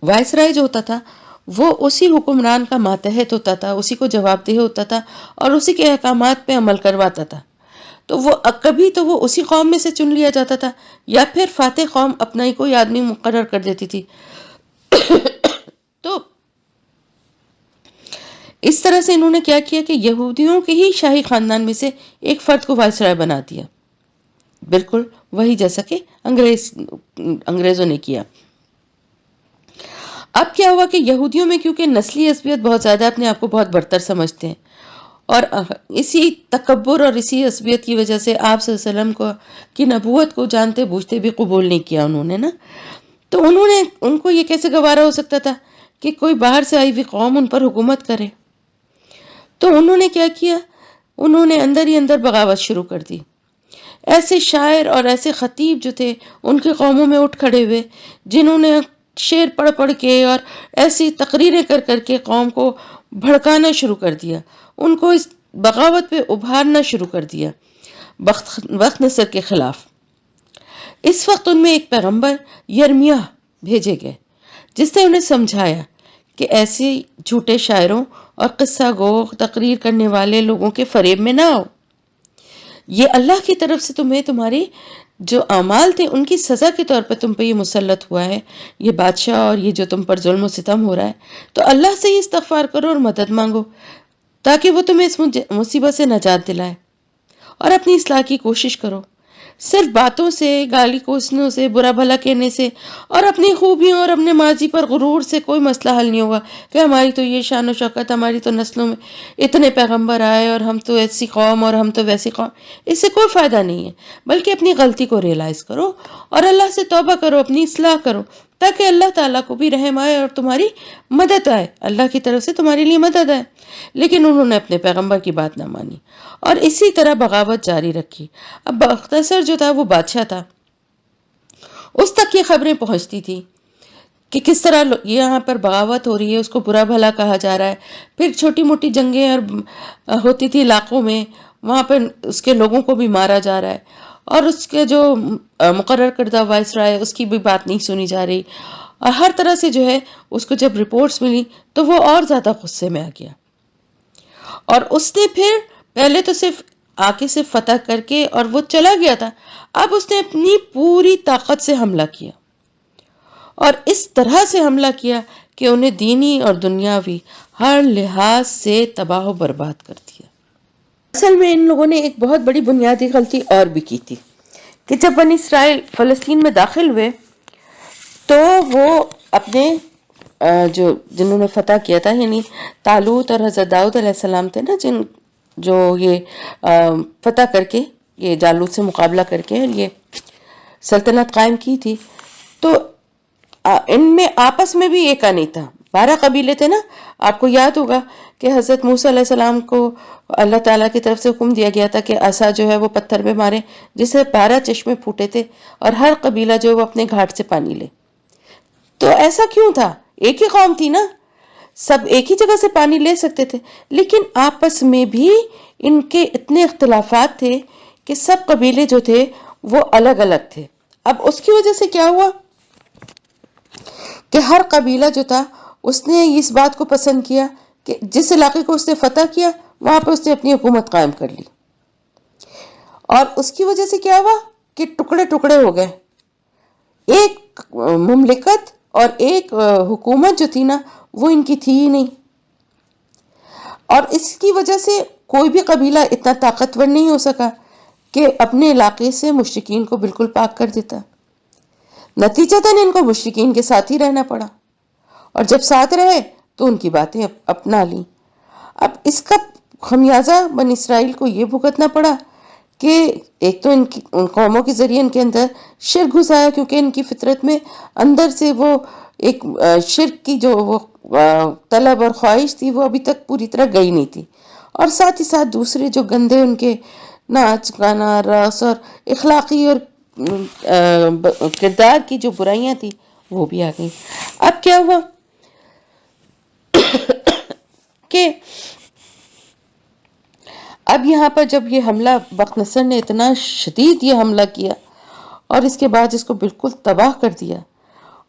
وائسرائے جو ہوتا تھا وہ اسی حکمران کا ماتحت ہوتا تھا، اسی کو جواب دہ ہوتا تھا اور اسی کے احکامات پہ عمل کرواتا تھا۔ تو وہ کبھی تو وہ اسی قوم میں سے چن لیا جاتا تھا، یا پھر فاتح قوم اپنا ہی کوئی آدمی مقرر کر دیتی تھی. تو اس طرح سے انہوں نے کیا کیا کہ یہودیوں کے ہی شاہی خاندان میں سے ایک فرد کو وائسرائے بنا دیا، بالکل وہی جیسا کہ انگریزوں نے کیا. اب کیا ہوا کہ یہودیوں میں کیونکہ نسلی عصبیت بہت زیادہ، اپنے آپ کو بہت برتر سمجھتے ہیں، اور اسی تکبر اور اسی عصبیت کی وجہ سے آپ صلی اللہ علیہ وسلم کی نبوت کو جانتے بوجھتے بھی قبول نہیں کیا انہوں نے نا. تو ان کو یہ کیسے گوارا ہو سکتا تھا کہ کوئی باہر سے آئی ہوئی قوم ان پر حکومت کرے. تو انہوں نے کیا کیا، انہوں نے اندر ہی اندر بغاوت شروع کر دی. ایسے شاعر اور ایسے خطیب جو تھے ان کے قوموں میں اٹھ کھڑے ہوئے، جنہوں نے شعر پڑھ پڑھ کے اور ایسی تقریریں کر کر کے قوم کو بھڑکانا شروع کر دیا، ان کو اس بغاوت پہ ابھارنا شروع کر دیا وقت نصر کے خلاف. اس وقت ان میں ایک پیغمبر یرمیہ بھیجے گئے جس نے انہیں سمجھایا کہ ایسے جھوٹے شاعروں اور قصہ گو تقریر کرنے والے لوگوں کے فریب میں نہ آؤ. یہ اللہ کی طرف سے تمہیں تمہاری جو اعمال تھے ان کی سزا کے طور پر تم پہ یہ مسلط ہوا ہے، یہ بادشاہ، اور یہ جو تم پر ظلم و ستم ہو رہا ہے. تو اللہ سے ہی استغفار کرو اور مدد مانگو تاکہ وہ تمہیں اس مصیبت سے نجات دلائے، اور اپنی اصلاح کی کوشش کرو. صرف باتوں سے، گالی کوسنوں سے، برا بھلا کہنے سے اور اپنی خوبیوں اور اپنے ماضی پر غرور سے کوئی مسئلہ حل نہیں ہوگا کہ ہماری تو یہ شان و شوکت، ہماری تو نسلوں میں اتنے پیغمبر آئے اور ہم تو ایسی قوم اور ہم تو ویسی قوم. اس سے کوئی فائدہ نہیں ہے، بلکہ اپنی غلطی کو ریئلائز کرو اور اللہ سے توبہ کرو، اپنی اصلاح کرو تاکہ اللہ تعالیٰ کو بھی رحم آئے اور تمہاری مدد آئے، اللہ کی طرف سے تمہارے لیے مدد آئے. لیکن انہوں نے اپنے پیغمبر کی بات نہ مانی اور اسی طرح بغاوت جاری رکھی. اب بختیسر جو تھا وہ بادشاہ تھا، اس تک یہ خبریں پہنچتی تھی کہ کس طرح یہاں پر بغاوت ہو رہی ہے، اس کو برا بھلا کہا جا رہا ہے. پھر چھوٹی موٹی جنگیں اور ہوتی تھی علاقوں میں، وہاں پر اس کے لوگوں کو بھی مارا جا رہا ہے، اور اس کے جو مقرر کردہ وائسرائے اس کی بھی بات نہیں سنی جا رہی. اور ہر طرح سے جو ہے اس کو جب رپورٹس ملی تو وہ اور زیادہ غصے میں آ گیا، اور اس نے پھر پہلے تو صرف آ کے صرف فتح کر کے اور وہ چلا گیا تھا، اب اس نے اپنی پوری طاقت سے حملہ کیا، اور اس طرح سے حملہ کیا کہ انہیں دینی اور دنیاوی ہر لحاظ سے تباہ و برباد کر دیا. اصل میں ان لوگوں نے ایک بہت بڑی بنیادی غلطی اور بھی کی تھی کہ جب بنی اسرائیل فلسطین میں داخل ہوئے تو وہ اپنے جنہوں نے فتح کیا تھا، یعنی طالوت اور حضرت داؤد علیہ السلام تھے نا، جو یہ فتح کر کے یہ جالوت سے مقابلہ کر کے یہ سلطنت قائم کی تھی، تو ان میں آپس میں بھی ایکا نہیں تھا. 12 قبیلے تھے نا. آپ کو یاد ہوگا کہ حضرت موسیٰ علیہ السلام کو اللہ تعالیٰ کی طرف سے حکم دیا گیا تھا کہ عصا جو ہے وہ پتھر پہ مارے، جس سے 12 چشمے پھوٹے تھے اور ہر قبیلہ جو ہے وہ اپنے گھاٹ سے پانی لے. تو ایسا کیوں تھا؟ ایک ہی قوم تھی نا، سب ایک ہی جگہ سے پانی لے سکتے تھے، لیکن آپس میں بھی ان کے اتنے اختلافات تھے کہ سب قبیلے جو تھے وہ الگ الگ تھے. اب اس کی وجہ سے کیا ہوا کہ ہر قبیلہ جو تھا اس نے اس بات کو پسند کیا کہ جس علاقے کو اس نے فتح کیا وہاں پہ اس نے اپنی حکومت قائم کر لی، اور اس کی وجہ سے کیا ہوا کہ ٹکڑے ٹکڑے ہو گئے. ایک مملکت اور ایک حکومت جو تھی نا وہ ان کی تھی ہی نہیں، اور اس کی وجہ سے کوئی بھی قبیلہ اتنا طاقتور نہیں ہو سکا کہ اپنے علاقے سے مشرکین کو بالکل پاک کر دیتا. نتیجتاً ان کو مشرکین کے ساتھ ہی رہنا پڑا، اور جب ساتھ رہے تو ان کی باتیں اپنا لی. اب اس کا خمیازہ بنی اسرائیل کو یہ بھگتنا پڑا کہ ایک تو ان قوموں کے ذریعے ان کے اندر شرک گھس آیا، کیونکہ ان کی فطرت میں اندر سے وہ ایک شرک کی جو وہ طلب اور خواہش تھی وہ ابھی تک پوری طرح گئی نہیں تھی، اور ساتھ ہی ساتھ دوسرے جو گندے ان کے ناچ گانا رقص اور اخلاقی اور کردار کی جو برائیاں تھی وہ بھی آ گئی. اب کیا ہوا کہ اب یہاں پر جب یہ حملہ بخت نصر نے اتنا شدید یہ حملہ کیا اور اس کے بعد اس کو بالکل تباہ کر دیا،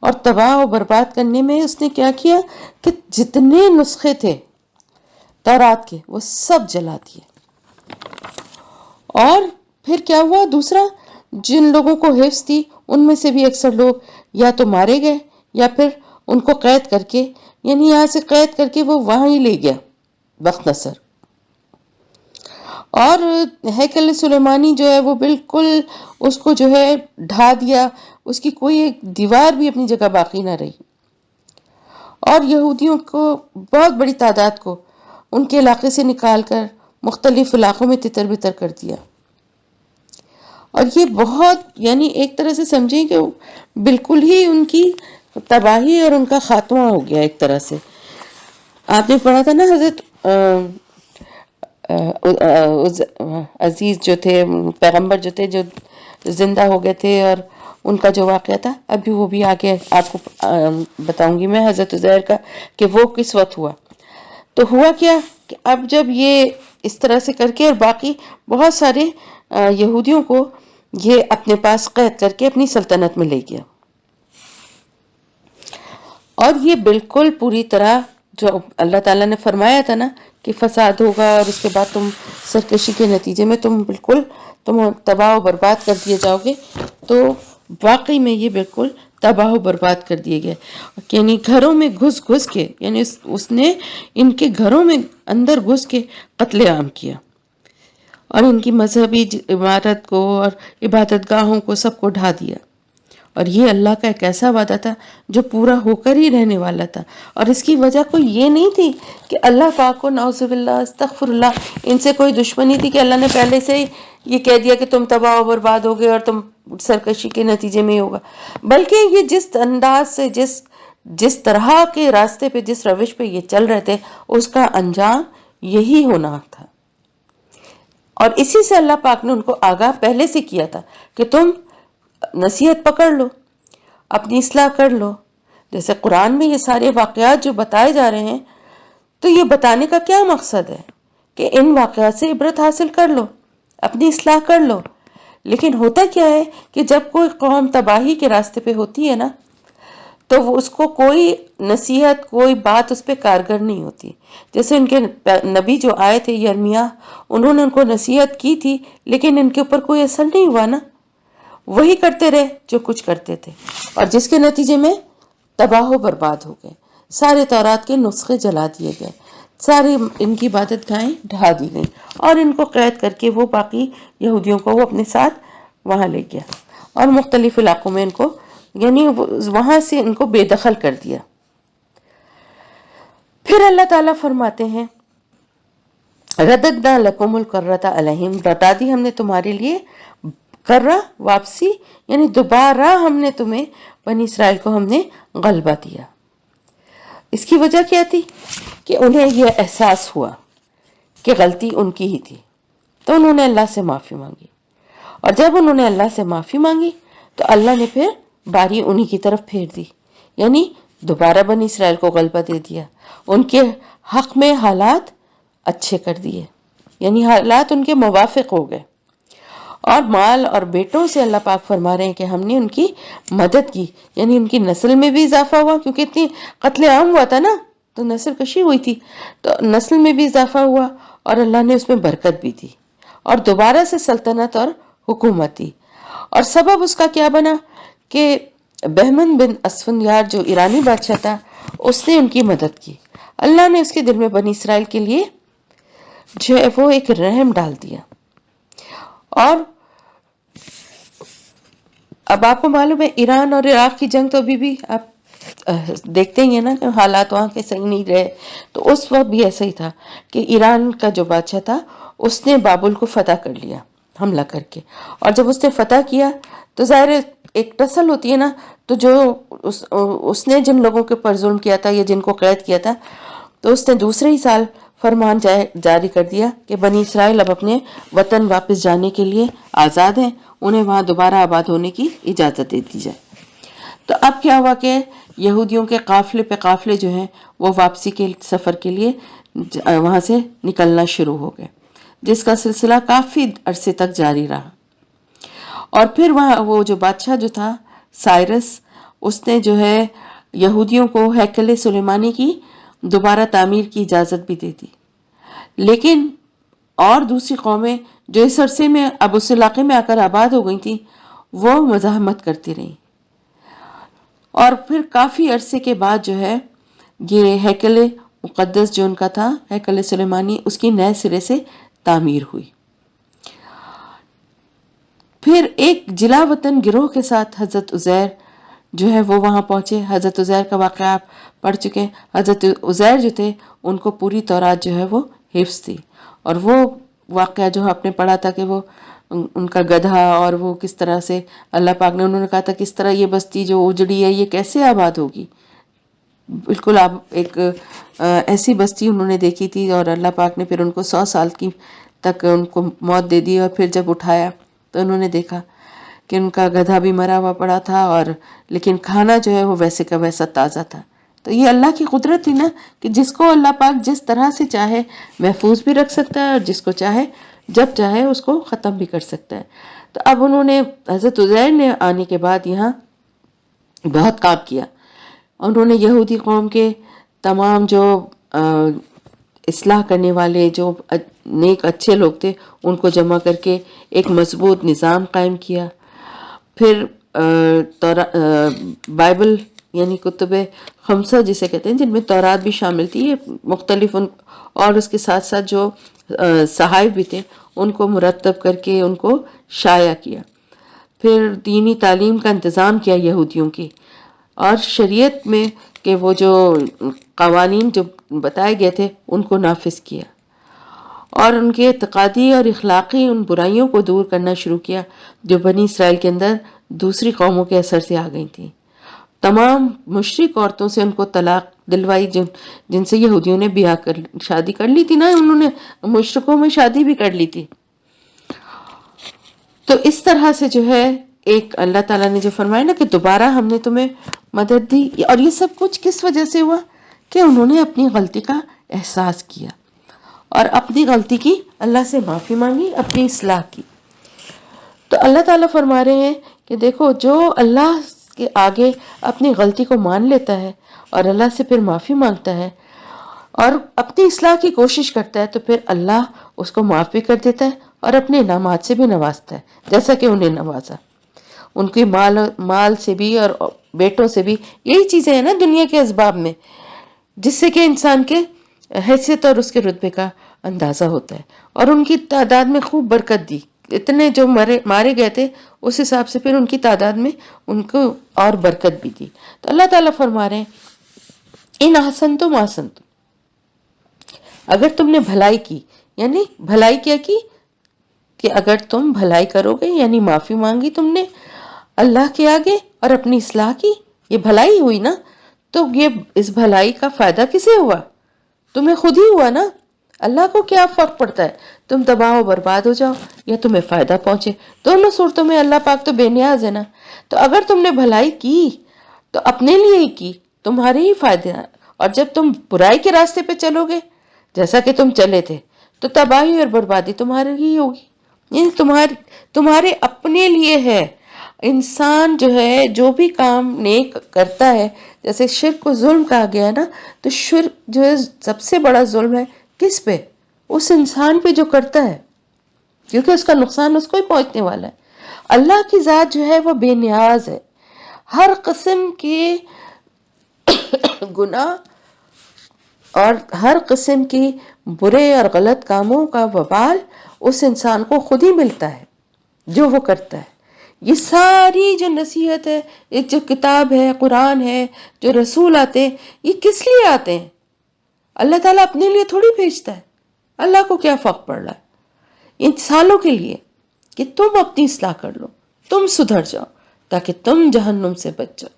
اور تباہ و برباد کرنے میں اس نے کیا کیا کہ جتنے نسخے تھے تورات کے وہ سب جلا دیے، اور پھر کیا ہوا دوسرا، جن لوگوں کو حفظ تھی ان میں سے بھی اکثر لوگ یا تو مارے گئے یا پھر ان کو قید کر کے، یعنی یہاں سے قید کر کے وہ وہاں ہی لے گیا وقت نصر. اور ہیکل سلیمانی جو ہے وہ بالکل اس کو جو ہے ڈھا دیا، اس کی کوئی ایک دیوار بھی اپنی جگہ باقی نہ رہی. اور یہودیوں کو بہت بڑی تعداد کو ان کے علاقے سے نکال کر مختلف علاقوں میں تتر بتر کر دیا. اور یہ بہت یعنی ایک طرح سے سمجھیں کہ بالکل ہی ان کی تباہی اور ان کا خاتمہ ہو گیا ایک طرح سے. آپ نے پڑھا تھا نا حضرت عزیز جو تھے، پیغمبر جو تھے، جو زندہ ہو گئے تھے، اور ان کا جو واقعہ تھا ابھی وہ بھی آگے آپ کو بتاؤں گی میں حضرت عزیر کا کہ وہ کس وقت ہوا. تو ہوا کیا کہ اب جب یہ اس طرح سے کر کے اور باقی بہت سارے یہودیوں کو یہ اپنے پاس قید کر کے اپنی سلطنت میں لے گیا. اور یہ بالکل پوری طرح جو اللہ تعالیٰ نے فرمایا تھا نا کہ فساد ہوگا اور اس کے بعد تم سرکشی کے نتیجے میں تم تباہ و برباد کر دیے جاؤ گے، تو واقعی میں یہ بالکل تباہ و برباد کر دیے گئے. یعنی گھروں میں گھس گھس کے، یعنی اس نے ان کے گھروں میں اندر گھس کے قتل عام کیا، اور ان کی مذہبی عمارت کو اور عبادت گاہوں کو سب کو ڈھا دیا. اور یہ اللہ کا ایک ایسا وعدہ تھا جو پورا ہو کر ہی رہنے والا تھا. اور اس کی وجہ کوئی یہ نہیں تھی کہ اللہ پاک کو نعوذ باللہ استغفر اللہ ان سے کوئی دشمنی تھی کہ اللہ نے پہلے سے ہی یہ کہہ دیا کہ تم تباہ و برباد ہوگے اور تم سرکشی کے نتیجے میں ہی ہوگا. بلکہ یہ جس انداز سے جس طرح کے راستے پہ، جس روش پہ یہ چل رہے تھے، اس کا انجام یہی ہونا تھا. اور اسی سے اللہ پاک نے ان کو آگاہ پہلے سے کیا تھا کہ تم نصیحت پکڑ لو، اپنی اصلاح کر لو. جیسے قرآن میں یہ سارے واقعات جو بتائے جا رہے ہیں، تو یہ بتانے کا کیا مقصد ہے کہ ان واقعات سے عبرت حاصل کر لو، اپنی اصلاح کر لو. لیکن ہوتا کیا ہے کہ جب کوئی قوم تباہی کے راستے پہ ہوتی ہے نا، تو وہ اس کو کوئی نصیحت، کوئی بات اس پہ کارگر نہیں ہوتی. جیسے ان کے نبی جو آئے تھے یرمیاہ، انہوں نے ان کو نصیحت کی تھی لیکن ان کے اوپر کوئی اثر نہیں ہوا نا، وہی کرتے رہے جو کچھ کرتے تھے، اور جس کے نتیجے میں تباہ و برباد ہو گئے. سارے تورات کے نسخے جلا دیے گئے، ساری ان کی عبادت گاہیں ڈھا دی گئیں، اور ان کو قید کر کے وہ باقی یہودیوں کو وہ اپنے ساتھ وہاں لے گیا، اور مختلف علاقوں میں ان کو یعنی وہاں سے ان کو بے دخل کر دیا. پھر اللہ تعالیٰ فرماتے ہیں رددنا لکم الکرۃ علیہم، لوٹا دی ہم نے تمہارے لیے کرہ واپسی، یعنی دوبارہ ہم نے تمہیں بنی اسرائیل کو ہم نے غلبہ دیا. اس کی وجہ کیا تھی کہ انہیں یہ احساس ہوا کہ غلطی ان کی ہی تھی، تو انہوں نے اللہ سے معافی مانگی. اور جب انہوں نے اللہ سے معافی مانگی تو اللہ نے پھر باری انہی کی طرف پھیر دی، یعنی دوبارہ بنی اسرائیل کو غلبہ دے دیا. ان کے حق میں حالات اچھے کر دیے، یعنی حالات ان کے موافق ہو گئے. اور مال اور بیٹوں سے اللہ پاک فرما رہے ہیں کہ ہم نے ان کی مدد کی، یعنی ان کی نسل میں بھی اضافہ ہوا، کیونکہ اتنی قتل عام ہوا تھا نا، تو نسل کشی ہوئی تھی، تو نسل میں بھی اضافہ ہوا، اور اللہ نے اس میں برکت بھی دی، اور دوبارہ سے سلطنت اور حکومت دی. اور سبب اس کا کیا بنا کہ بہمن بن اسفندیار جو ایرانی بادشاہ تھا، اس نے ان کی مدد کی. اللہ نے اس کے دل میں بنی اسرائیل کے لیے جو ہے وہ ایک رحم ڈال دیا. اور اب آپ کو معلوم ہے ایران اور عراق کی جنگ تو ابھی بھی آپ دیکھتے ہی ہیں نا کہ حالات وہاں کے صحیح نہیں رہے. تو اس وقت بھی ایسا ہی تھا کہ ایران کا جو بادشاہ تھا اس نے بابل کو فتح کر لیا حملہ کر کے. اور جب اس نے فتح کیا تو ظاہر ایک ٹسل ہوتی ہے نا، تو جو اس نے جن لوگوں کے پر ظلم کیا تھا یا جن کو قید کیا تھا، تو اس نے دوسرے ہی سال فرمان جاری کر دیا کہ بنی اسرائیل اب اپنے وطن واپس جانے کے لیے آزاد ہیں، انہیں وہاں دوبارہ آباد ہونے کی اجازت دے دی جائے. تو اب کیا ہوا کہ یہودیوں کے قافلے پہ قافلے جو ہیں وہ واپسی کے سفر کے لیے وہاں سے نکلنا شروع ہو گئے، جس کا سلسلہ کافی عرصے تک جاری رہا. اور پھر وہاں وہ جو بادشاہ جو تھا سائرس، اس نے جو ہے یہودیوں کو ہیکل سلیمانی کی دوبارہ تعمیر کی اجازت بھی دے دی. لیکن اور دوسری قومیں جو اس عرصے میں اب اس علاقے میں آ کر آباد ہو گئی تھیں وہ مزاحمت کرتی رہیں، اور پھر کافی عرصے کے بعد جو ہے یہ ہیکل مقدس جو ان کا تھا، ہیکل سلیمانی، اس کی نئے سرے سے تعمیر ہوئی۔ پھر ایک جلا وطن گروہ کے ساتھ حضرت عزیر جو ہے وہ وہاں پہنچے۔ حضرت عزیر کا واقعہ آپ پڑھ چکے ہیں۔ حضرت عزیر جو تھے ان کو پوری تورات جو ہے وہ حفظ تھی، اور وہ واقعہ جو آپ نے پڑھا تھا کہ وہ ان کا گدھا، اور وہ کس طرح سے اللہ پاک نے، انہوں نے کہا تھا کس طرح یہ بستی جو اجڑی ہے یہ کیسے آباد ہوگی، بالکل آپ ایک ایسی بستی انہوں نے دیکھی تھی، اور اللہ پاک نے پھر ان کو 100 سال کی تک ان کو موت دے دی، اور پھر جب اٹھایا تو انہوں نے دیکھا کہ ان کا گدھا بھی مرا ہوا پڑا تھا، اور لیکن کھانا جو ہے وہ ویسے کا ویسا تازہ تھا۔ تو یہ اللہ کی قدرت تھی نا کہ جس کو اللہ پاک جس طرح سے چاہے محفوظ بھی رکھ سکتا ہے، اور جس کو چاہے جب چاہے اس کو ختم بھی کر سکتا ہے۔ تو اب انہوں نے حضرت عزیر نے آنے کے بعد یہاں بہت کام کیا۔ انہوں نے یہودی قوم کے تمام جو اصلاح کرنے والے جو نیک اچھے لوگ تھے ان کو جمع کر کے ایک مضبوط نظام قائم کیا۔ پھر بائبل یعنی کتب خمسہ جسے کہتے ہیں، جن میں تورات بھی شامل تھی، یہ مختلف اور اس کے ساتھ ساتھ جو صحائف بھی تھے ان کو مرتب کر کے ان کو شائع کیا۔ پھر دینی تعلیم کا انتظام کیا یہودیوں کی، اور شریعت میں کہ وہ جو قوانین جو بتائے گئے تھے ان کو نافذ کیا، اور ان کے اعتقادی اور اخلاقی ان برائیوں کو دور کرنا شروع کیا جو بنی اسرائیل کے اندر دوسری قوموں کے اثر سے آ گئی تھیں۔ تمام مشرک عورتوں سے ان کو طلاق دلوائی، جن سے یہودیوں نے شادی کر لی تھی نا، انہوں نے مشرکوں میں شادی بھی کر لی تھی۔ تو اس طرح سے جو ہے ایک اللہ تعالیٰ نے جو فرمایا نا کہ دوبارہ ہم نے تمہیں مدد دی، اور یہ سب کچھ کس وجہ سے ہوا کہ انہوں نے اپنی غلطی کا احساس کیا اور اپنی غلطی کی اللہ سے معافی مانگی، اپنی اصلاح کی۔ تو اللہ تعالیٰ فرما رہے ہیں کہ دیکھو، جو اللہ کے آگے اپنی غلطی کو مان لیتا ہے اور اللہ سے پھر معافی مانگتا ہے اور اپنی اصلاح کی کوشش کرتا ہے، تو پھر اللہ اس کو معاف بھی کر دیتا ہے اور اپنے انعامات سے بھی نوازتا ہے، جیسا کہ انہیں نوازا، ان کی مال سے بھی اور بیٹوں سے بھی۔ یہی چیزیں ہیں نا دنیا کے اسباب میں، جس سے کہ انسان کے حیثیت اور اس کے رتبے کا اندازہ ہوتا ہے، اور ان کی تعداد میں خوب برکت دی۔ اتنے جو مارے گئے تھے اس حساب سے پھر ان کی تعداد میں ان کو اور برکت بھی دی۔ تو اللہ تعالیٰ فرما رہے ہیں ان احسنتم احسنتم، اگر تم نے بھلائی کی، یعنی بھلائی کیا کی کہ اگر تم بھلائی کرو گے، یعنی معافی مانگی تم نے اللہ کے آگے اور اپنی اصلاح کی، یہ بھلائی ہوئی نا، تو یہ اس بھلائی کا فائدہ کسے ہوا؟ تمہیں خود ہی ہوا نا۔ اللہ کو کیا فرق پڑتا ہے تم تباہ و برباد ہو جاؤ یا تمہیں فائدہ پہنچے؟ دونوں صورتوں میں اللہ پاک تو بے نیاز ہے نا۔ تو اگر تم نے بھلائی کی تو اپنے لیے ہی کی، تمہارے ہی فائدے ہیں، اور جب تم برائی کے راستے پہ چلو گے جیسا کہ تم چلے تھے تو تباہی اور بربادی تمہارے ہی ہوگی، یعنی تمہارے اپنے لیے ہے۔ انسان جو ہے جو بھی کام نیک کرتا ہے، جیسے شرک کو ظلم کہا گیا ہے نا، تو شرک جو ہے سب سے بڑا ظلم ہے کس پہ؟ اس انسان پہ جو کرتا ہے، کیونکہ اس کا نقصان اس کو ہی پہنچنے والا ہے۔ اللہ کی ذات جو ہے وہ بے نیاز ہے، ہر قسم کے گناہ اور ہر قسم کی برے اور غلط کاموں کا وبال اس انسان کو خود ہی ملتا ہے جو وہ کرتا ہے۔ یہ ساری جو نصیحت ہے، یہ جو کتاب ہے، قرآن ہے، جو رسول آتے ہیں، یہ کس لیے آتے ہیں؟ اللہ تعالیٰ اپنے لیے تھوڑی بھیجتا ہے، اللہ کو کیا فرق پڑ رہا ہے؟ انسانوں کے لیے کہ تم اپنی اصلاح کر لو، تم سدھر جاؤ تاکہ تم جہنم سے بچ جاؤ،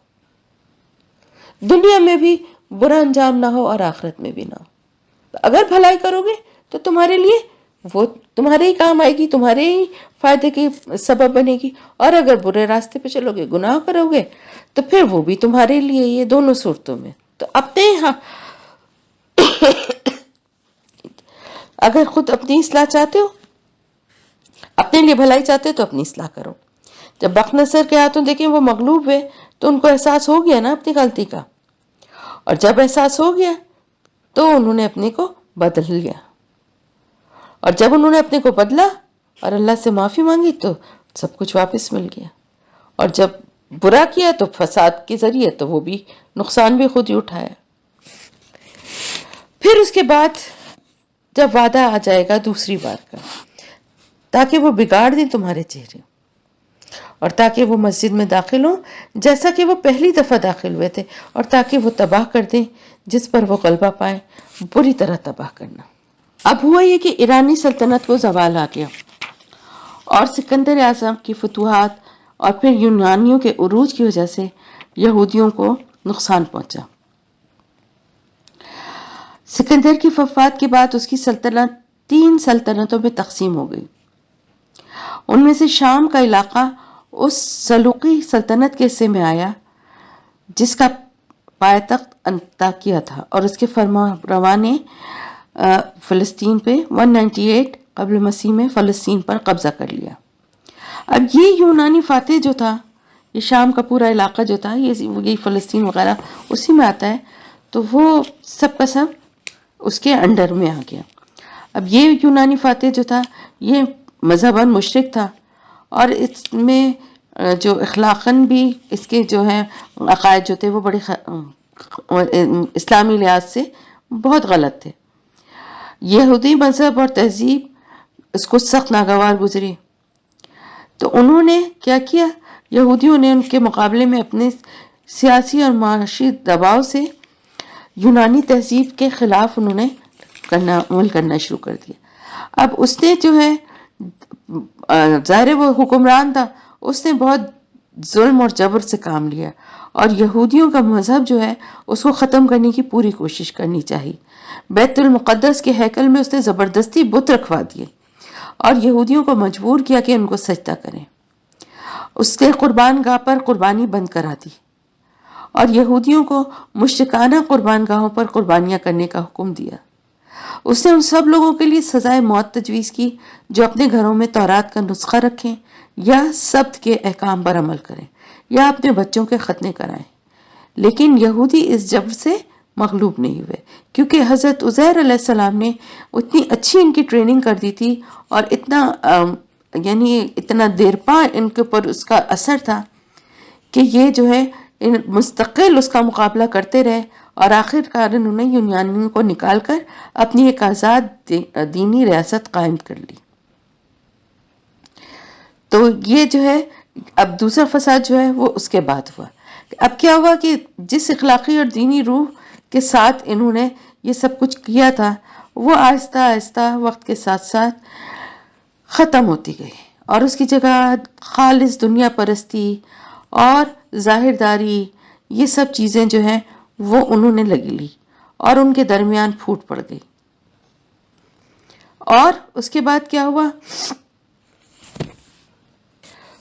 دنیا میں بھی برا انجام نہ ہو اور آخرت میں بھی نہ ہو۔ اگر بھلائی کرو گے تو تمہارے لیے وہ تمہارے ہی کام آئے گی، تمہارے ہی فائدے کی سبب بنے گی، اور اگر برے راستے پہ چلو گے، گناہ کرو گے، تو پھر وہ بھی تمہارے لیے، یہ دونوں صورتوں میں۔ تو اپنے اگر خود اپنی اصلاح چاہتے ہو، اپنے لیے بھلائی چاہتے ہو تو اپنی اصلاح کرو۔ جب بخت نصر کے ہاتھوں دیکھیں وہ مغلوب ہوئے تو ان کو احساس ہو گیا نا اپنی غلطی کا، اور جب احساس ہو گیا تو انہوں نے اپنے کو بدل لیا، اور جب انہوں نے اپنے کو بدلا اور اللہ سے معافی مانگی تو سب کچھ واپس مل گیا، اور جب برا کیا تو فساد کے ذریعے تو وہ بھی نقصان بھی خود ہی اٹھایا۔ پھر اس کے بعد جب وعدہ آ جائے گا دوسری بار کا، تاکہ وہ بگاڑ دیں تمہارے چہرے، اور تاکہ وہ مسجد میں داخل ہوں جیسا کہ وہ پہلی دفعہ داخل ہوئے تھے، اور تاکہ وہ تباہ کر دیں جس پر وہ غلبہ پائیں، بری طرح تباہ کرنا۔ اب ہوا یہ کہ ایرانی سلطنت کو زوال آ گیا، اور سکندر اعظم کی فتوحات اور پھر یونانیوں کے عروج کی وجہ سے یہودیوں کو نقصان پہنچا۔ سکندر کی وفات کے بعد اس کی سلطنت 3 سلطنتوں میں تقسیم ہو گئی۔ ان میں سے شام کا علاقہ اس سلوقی سلطنت کے حصے میں آیا جس کا پائے تخت انطاکیہ تھا، اور اس کے فرما روا نے فلسطین پہ 198 قبل مسیح میں فلسطین پر قبضہ کر لیا۔ اب یہ یونانی فاتح جو تھا، یہ شام کا پورا علاقہ جو تھا، یہ فلسطین وغیرہ اسی میں آتا ہے، تو وہ سب کا سب اس کے انڈر میں آ گیا۔ اب یہ یونانی فاتح جو تھا یہ مذہباً مشرک تھا، اور اس میں جو اخلاقاً بھی اس کے جو ہیں عقائد جو تھے وہ بڑے اسلامی لحاظ سے بہت غلط تھے۔ یہودی مذہب اور تہذیب اس کو سخت ناگوار گزری، تو انہوں نے کیا کیا، یہودیوں نے ان کے مقابلے میں اپنے سیاسی اور معاشی دباؤ سے یونانی تہذیب کے خلاف انہوں نے عمل کرنا شروع کر دیا۔ اب اس نے جو ہے ظاہر وہ حکمران تھا، اس نے بہت ظلم اور جبر سے کام لیا، اور یہودیوں کا مذہب جو ہے اس کو ختم کرنے کی پوری کوشش کرنی چاہیے۔ بیت المقدس کے ہیکل میں اس نے زبردستی بت رکھوا دیے اور یہودیوں کو مجبور کیا کہ ان کو سجدہ کریں۔ اس کے قربان گاہ پر قربانی بند کرا دی، اور یہودیوں کو مشرکانہ قربان گاہوں پر قربانیاں کرنے کا حکم دیا۔ اس نے ان سب لوگوں کے لیے سزائے موت تجویز کی جو اپنے گھروں میں تورات کا نسخہ رکھیں، یا سبت کے احکام پر عمل کریں، یا اپنے بچوں کے ختنے کرائیں۔ لیکن یہودی اس جبر سے مغلوب نہیں ہوئے، کیونکہ حضرت عزیر علیہ السلام نے اتنی اچھی ان کی ٹریننگ کر دی تھی، اور اتنا دیر پا ان کے اوپر اس کا اثر تھا کہ یہ جو ہے مستقل اس کا مقابلہ کرتے رہے، اور آخر کار انہوں نے یونانیوں کو نکال کر اپنی ایک آزاد دینی ریاست قائم کر لی۔ تو یہ جو ہے اب دوسرا فساد جو ہے وہ اس کے بعد ہوا۔ اب کیا ہوا کہ جس اخلاقی اور دینی روح کے ساتھ انہوں نے یہ سب کچھ کیا تھا، وہ آہستہ آہستہ وقت کے ساتھ ساتھ ختم ہوتی گئی، اور اس کی جگہ خالص دنیا پرستی اور ظاہر داری، یہ سب چیزیں جو ہیں وہ انہوں نے لگی لی، اور ان کے درمیان پھوٹ پڑ گئی۔ اور اس کے بعد کیا ہوا،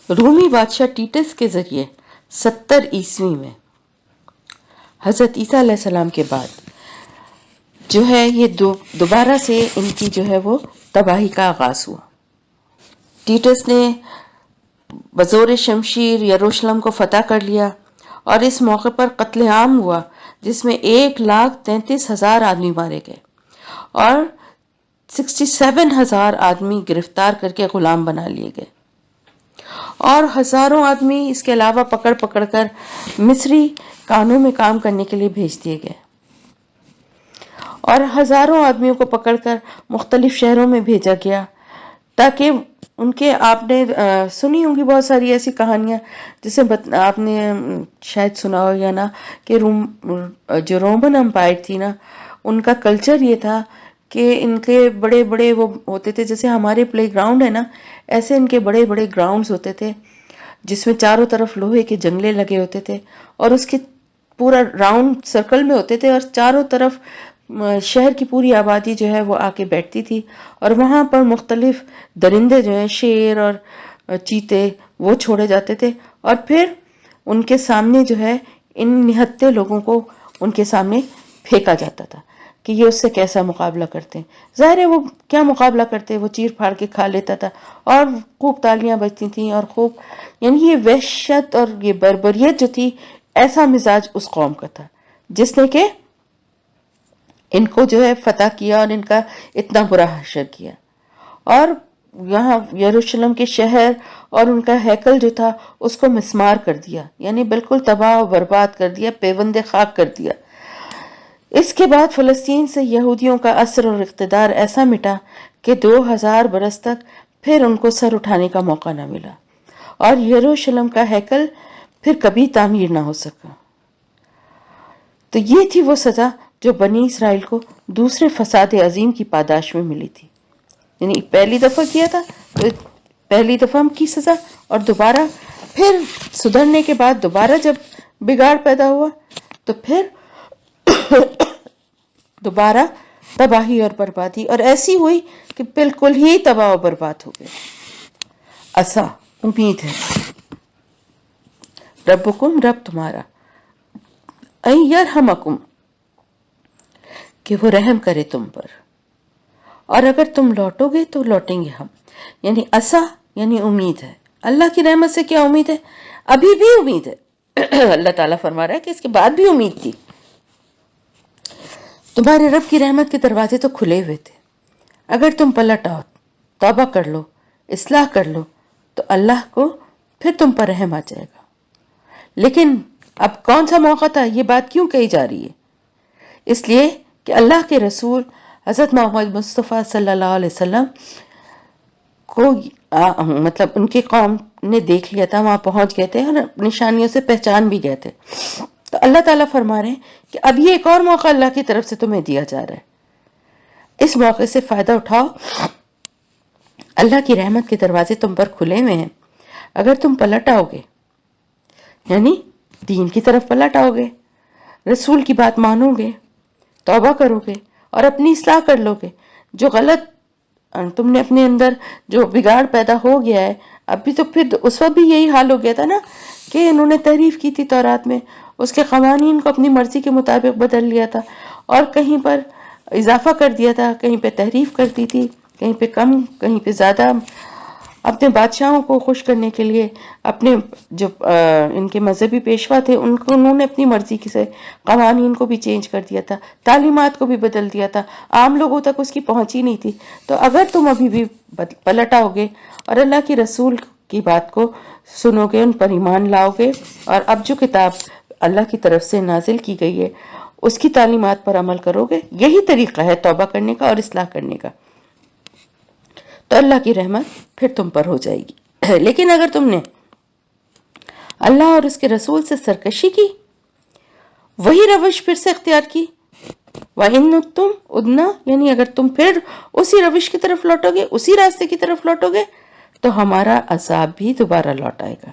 رومی بادشاہ ٹیٹس کے ذریعے 70 عیسوی میں حضرت عیسیٰ علیہ السلام کے بعد جو ہے یہ دوبارہ سے ان کی جو ہے وہ تباہی کا آغاز ہوا۔ ٹیٹس نے بزور شمشیر یروشلم کو فتح کر لیا، اور اس موقع پر قتل عام ہوا جس میں 1,33,000 آدمی مارے گئے، اور 67,000 آدمی گرفتار کر کے غلام بنا لیے گئے، اور ہزاروں آدمی اس کے علاوہ پکڑ پکڑ کر مصری کانوں میں کام کرنے کے لیے بھیج دیے گئے، اور ہزاروں آدمیوں کو پکڑ کر مختلف شہروں میں بھیجا گیا تاکہ ان کے، آپ نے سنی ہوں گی بہت ساری ایسی کہانیاں جسے آپ نے شاید سنا ہو یا نہ، کہ جو رومن امپائر تھی نا، ان کا کلچر یہ تھا کہ ان کے بڑے بڑے وہ ہوتے تھے، جیسے ہمارے پلے گراؤنڈ ہے نا، ایسے ان کے بڑے بڑے گراؤنڈز ہوتے تھے جس میں چاروں طرف لوہے کے جنگلے لگے ہوتے تھے، اور اس کے پورا راؤنڈ سرکل میں ہوتے تھے، اور چاروں طرف شہر کی پوری آبادی جو ہے وہ آ کے بیٹھتی تھی، اور وہاں پر مختلف درندے جو ہیں، شیر اور چیتے، وہ چھوڑے جاتے تھے، اور پھر ان کے سامنے جو ہے ان نہتے لوگوں کو ان کے سامنے پھینکا جاتا تھا کہ یہ اس سے کیسا مقابلہ کرتے ہیں۔ ظاہر ہے وہ کیا مقابلہ کرتے، وہ چیر پھاڑ کے کھا لیتا تھا، اور خوب تالیاں بجتی تھیں، اور خوب، یعنی یہ وحشت اور یہ بربریت جو تھی، ایسا مزاج اس قوم کا تھا جس نے کہ ان کو جو ہے فتح کیا اور ان کا اتنا برا حشر کیا۔ اور یہاں یروشلم کے شہر اور ان کا ہیکل جو تھا اس کو مسمار کر دیا، یعنی بالکل تباہ و برباد کر دیا، پیوند خاک کر دیا۔ اس کے بعد فلسطین سے یہودیوں کا اثر اور اقتدار ایسا مٹا کہ 2000 برس تک پھر ان کو سر اٹھانے کا موقع نہ ملا، اور یروشلم کا ہیکل پھر کبھی تعمیر نہ ہو سکا۔ تو یہ تھی وہ سزا جو بنی اسرائیل کو دوسرے فساد عظیم کی پاداش میں ملی تھی، یعنی پہلی دفعہ کیا تھا تو پہلی دفعہ کی سزا، اور دوبارہ پھر سدھرنے کے بعد دوبارہ جب بگاڑ پیدا ہوا تو پھر دوبارہ تباہی اور بربادی، اور ایسی ہوئی کہ بالکل ہی تباہ و برباد ہو گئے۔ عسا، امید ہے، ربکم، رب تمہارا، ان یرحمکم، کہ وہ رحم کرے تم پر، اور اگر تم لوٹو گے تو لوٹیں گے ہم۔ یعنی عسا یعنی امید ہے۔ اللہ کی رحمت سے کیا امید ہے؟ ابھی بھی امید ہے۔ اللہ تعالیٰ فرما رہا ہے کہ اس کے بعد بھی امید تھی۔ تمہارے رب کی رحمت کے دروازے تو کھلے ہوئے تھے، اگر تم پلٹ آؤ، توبہ کر لو، اصلاح کر لو، تو اللہ کو پھر تم پر رحم آ جائے گا۔ لیکن اب کون سا موقع تھا؟ یہ بات کیوں کہی جا رہی ہے؟ اس لیے کہ اللہ کے رسول حضرت محمد مصطفیٰ صلی اللہ علیہ وسلم کو مطلب ان کی قوم نے دیکھ لیا تھا، وہاں پہنچ گئے تھے اور نشانیوں سے پہچان بھی گئے تھے۔ تو اللہ تعالیٰ فرما رہے ہیں کہ اب یہ ایک اور موقع اللہ کی طرف سے تمہیں دیا جا رہا ہے، اس موقع سے فائدہ اٹھاؤ۔ اللہ کی رحمت کے دروازے تم پر کھلے ہوئے ہیں، اگر تم پلٹ آؤ گے، یعنی دین کی طرف پلٹ آؤ گے، رسول کی بات مانو گے، توبہ کرو گے اور اپنی اصلاح کر لو گے۔ جو غلط تم نے اپنے اندر جو بگاڑ پیدا ہو گیا ہے، ابھی تو پھر اس وقت بھی یہی حال ہو گیا تھا نا کہ انہوں نے تحریف کی تھی تورات میں، اس کے قوانین کو اپنی مرضی کے مطابق بدل لیا تھا، اور کہیں پر اضافہ کر دیا تھا، کہیں پہ تحریف کر دی تھی، کہیں پہ کم، کہیں پہ زیادہ، اپنے بادشاہوں کو خوش کرنے کے لیے، اپنے جو ان کے مذہبی پیشوا تھے انہوں نے اپنی مرضی سے قوانین کو بھی چینج کر دیا تھا، تعلیمات کو بھی بدل دیا تھا، عام لوگوں تک اس کی پہنچ ہی نہیں تھی۔ تو اگر تم ابھی بھی پلٹ آؤ گے اور اللہ کی رسول کی بات کو سنو گے، ان پر ایمان لاؤ گے، اور اب جو کتاب اللہ کی طرف سے نازل کی گئی ہے اس کی تعلیمات پر عمل کرو گے، یہی طریقہ ہے توبہ کرنے کا اور اصلاح کرنے کا، تو اللہ کی رحمت پھر تم پر ہو جائے گی۔ لیکن اگر تم نے اللہ اور اس کے رسول سے سرکشی کی، وہی روش پھر سے اختیار کی، وَإِن تم ادنا، یعنی اگر تم پھر اسی روش کی طرف لوٹو گے، اسی راستے کی طرف لوٹو گے، تو ہمارا عذاب بھی دوبارہ لوٹ آئے گا۔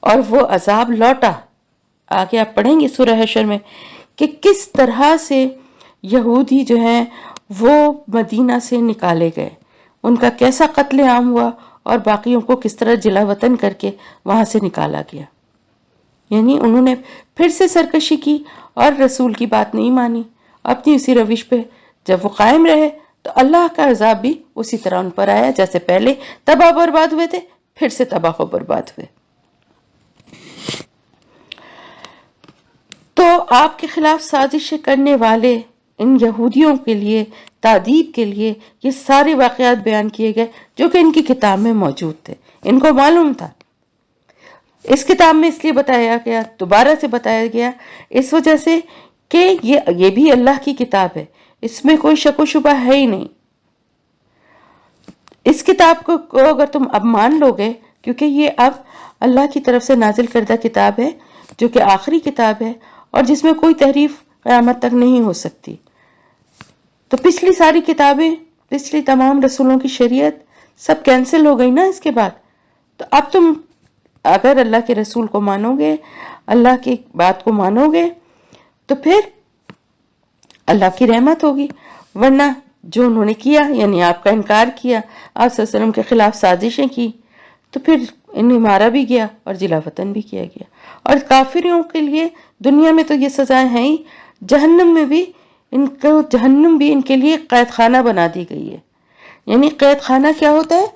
اور وہ عذاب لوٹا، آگے آپ پڑھیں گے سورہ حشر میں کہ کس طرح سے یہودی جو ہیں وہ مدینہ سے نکالے گئے، ان کا کیسا قتل عام ہوا، اور باقیوں کو کس طرح جلا وطن کر کے وہاں سے نکالا گیا۔ یعنی انہوں نے پھر سے سرکشی کی اور رسول کی بات نہیں مانی، اپنی اسی روش پہ جب وہ قائم رہے تو اللہ کا عذاب بھی اسی طرح ان پر آیا، جیسے پہلے تباہ برباد ہوئے تھے، پھر سے تباہ و برباد ہوئے۔ تو آپ کے خلاف سازشیں کرنے والے ان یہودیوں کے لیے تعذیب کے لیے یہ سارے واقعات بیان کیے گئے جو کہ ان کی کتاب میں موجود تھے، ان کو معلوم تھا۔ اس کتاب میں اس لیے بتایا گیا، دوبارہ سے بتایا گیا، اس وجہ سے کہ یہ بھی اللہ کی کتاب ہے، اس میں کوئی شک و شبہ ہے ہی نہیں۔ اس کتاب کو اگر تم اب مان لو گے، کیونکہ یہ اب اللہ کی طرف سے نازل کردہ کتاب ہے جو کہ آخری کتاب ہے اور جس میں کوئی تحریف قیامت تک نہیں ہو سکتی، تو پچھلی ساری کتابیں، پچھلی تمام رسولوں کی شریعت سب کینسل ہو گئی نا اس کے بعد۔ تو اب تم اگر اللہ کے رسول کو مانو گے، اللہ کی بات کو مانو گے، تو پھر اللہ کی رحمت ہوگی، ورنہ جو انہوں نے کیا، یعنی آپ کا انکار کیا، آپ صلی اللہ علیہ وسلم کے خلاف سازشیں کی، تو پھر انہیں مارا بھی گیا اور جلا وطن بھی کیا گیا۔ اور کافروں کے لیے دنیا میں تو یہ سزائیں ہیں ہی، جہنم میں بھی جہنم بھی ان کے لیے قید خانہ بنا دی گئی ہے۔ یعنی قید خانہ کیا ہوتا ہے؟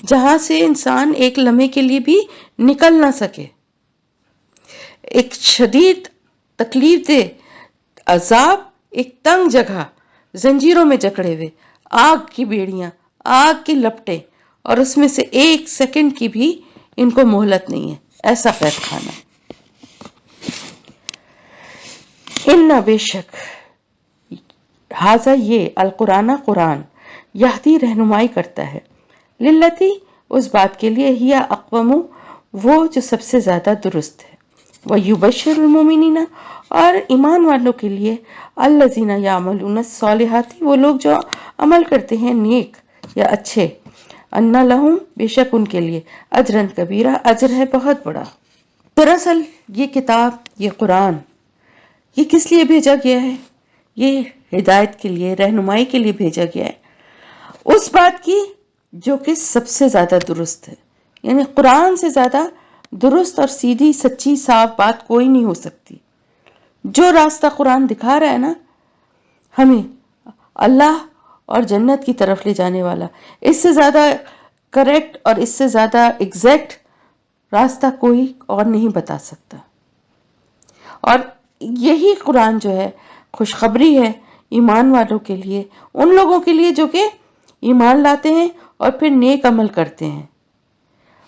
جہاں سے انسان ایک لمحے کے لیے بھی نکل نہ سکے، ایک شدید تکلیف دہ عذاب، ایک تنگ جگہ، زنجیروں میں جکڑے ہوئے، آگ کی بیڑیاں، آگ کی لپٹیں، اور اس میں سے 1 سیکنڈ کی بھی ان کو مہلت نہیں ہے، ایسا قید خانہ۔ ان بے شک ہاذا یہ القرآن قرآن یہدی رہنمائی کرتا ہے، للتی اس بات کے لیے، ہی اقوم وہ جو سب سے زیادہ درست ہے، ویبشر المومنین اور ایمان والوں کے لیے، الذین یعملون الصالحات وہ لوگ جو عمل کرتے ہیں نیک یا اچھے، ان لہم بے شک ان کے لیے، اجرن کبیرہ اجر ہے بہت بڑا۔ دراصل یہ کتاب، یہ قرآن، یہ کس لیے بھیجا گیا ہے؟ یہ ہدایت کے لیے، رہنمائی کے لیے بھیجا گیا ہے، اس بات کی جو کہ سب سے زیادہ درست ہے۔ یعنی قرآن سے زیادہ درست اور سیدھی سچی صاف بات کوئی نہیں ہو سکتی۔ جو راستہ قرآن دکھا رہا ہے نا ہمیں، اللہ اور جنت کی طرف لے جانے والا، اس سے زیادہ کریکٹ اور اس سے زیادہ ایگزیکٹ راستہ کوئی اور نہیں بتا سکتا۔ اور یہی قرآن جو ہے خوشخبری ہے ایمان والوں کے لیے، ان لوگوں کے لیے جو کہ ایمان لاتے ہیں اور پھر نیک عمل کرتے ہیں،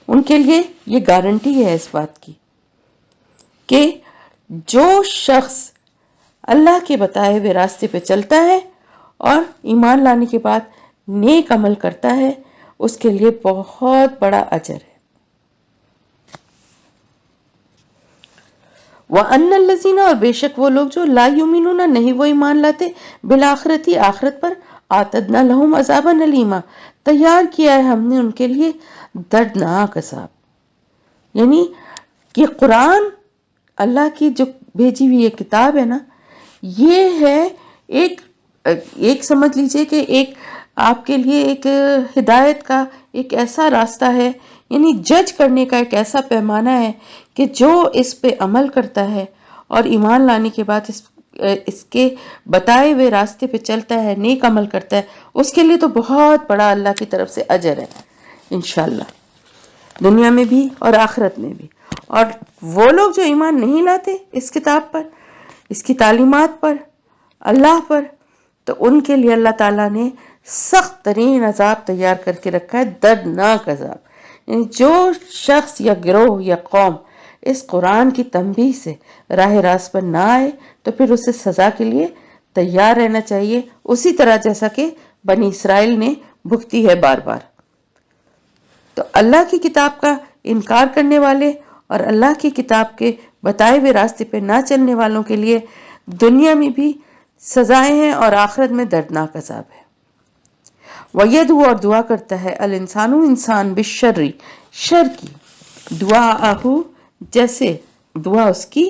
ان کے لیے یہ گارنٹی ہے اس بات کی کہ جو شخص اللہ کے بتائے ہوئے راستے پہ چلتا ہے اور ایمان لانے کے بعد نیک عمل کرتا ہے، اس کے لیے بہت بڑا اجر ہے۔ وَأَنَّ الَّذِينَ اور بے شک وہ لوگ جو لا یؤمنون نہیں وہ ایمان لاتے، بالآخرتی آخرت پر، اعتدنا لہم عذابا الیما تیار کیا ہے ہم نے ان کے لیے دردناک عذاب۔ یعنی یہ قرآن اللہ کی جو بھیجی ہوئی یہ کتاب ہے نا، یہ ہے ایک سمجھ لیجئے کہ ایک آپ کے لیے ایک ہدایت کا ایک ایسا راستہ ہے، یعنی جج کرنے کا ایک ایسا پیمانہ ہے کہ جو اس پہ عمل کرتا ہے اور ایمان لانے کے بعد اس کے بتائے ہوئے راستے پہ چلتا ہے، نیک عمل کرتا ہے، اس کے لیے تو بہت بڑا اللہ کی طرف سے اجر ہے انشاءاللہ، دنیا میں بھی اور آخرت میں بھی۔ اور وہ لوگ جو ایمان نہیں لاتے اس کتاب پر، اس کی تعلیمات پر، اللہ پر، تو ان کے لیے اللہ تعالیٰ نے سخت ترین عذاب تیار کر کے رکھا ہے، دردناک عذاب۔ یعنی جو شخص یا گروہ یا قوم اس قرآن کی تنبیہ سے راہ راست پر نہ آئے تو پھر اسے سزا کے لیے تیار رہنا چاہیے، اسی طرح جیسا کہ بنی اسرائیل نے بھگتی ہے بار بار۔ تو اللہ کی کتاب کا انکار کرنے والے اور اللہ کی کتاب کے بتائے ہوئے راستے پہ نہ چلنے والوں کے لیے دنیا میں بھی سزائیں ہیں اور آخرت میں دردناک عذاب ہے۔ وَيَدْعُو اور دعا کرتا ہے، الانسان انسان، بالشر شر کی، دعاءہ جیسے دعا اس کی،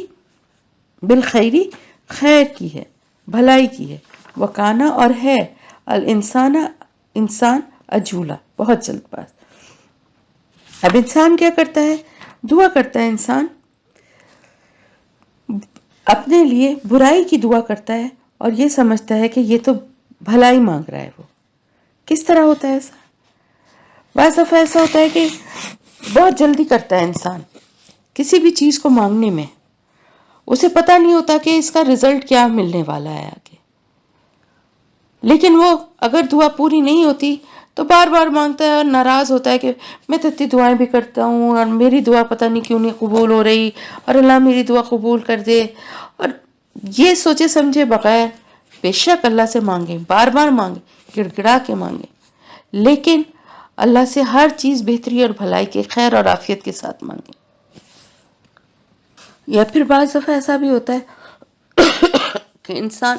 بالخیری خیر کی ہے، بھلائی کی ہے، وکانا اور ہے، الانسان انسان، عجولا بہت جلد باز۔ اب انسان کیا کرتا ہے؟ دعا کرتا ہے انسان، اپنے لیے برائی کی دعا کرتا ہے اور یہ سمجھتا ہے کہ یہ تو بھلائی مانگ رہا ہے۔ وہ کس طرح ہوتا ہے ایسا؟ بعض دفعہ ایسا ہوتا ہے کہ بہت جلدی کرتا ہے انسان کسی بھی چیز کو مانگنے میں، اسے پتہ نہیں ہوتا کہ اس کا رزلٹ کیا ملنے والا ہے آگے، لیکن وہ اگر دعا پوری نہیں ہوتی تو بار بار مانگتا ہے اور ناراض ہوتا ہے کہ میں تو اتنی دعائیں بھی کرتا ہوں اور میری دعا پتہ نہیں کیوں نہیں قبول ہو رہی، اور اللہ میری دعا قبول کر دے۔ اور یہ سوچے سمجھے بغیر بے شک اللہ سے مانگیں، بار بار مانگیں، گڑ گڑا کے مانگیں، لیکن اللہ سے ہر چیز بہتری اور بھلائی کے، خیر اور عافیت کے ساتھ مانگیں۔ یا پھر بعض دفعہ ایسا بھی ہوتا ہے کہ انسان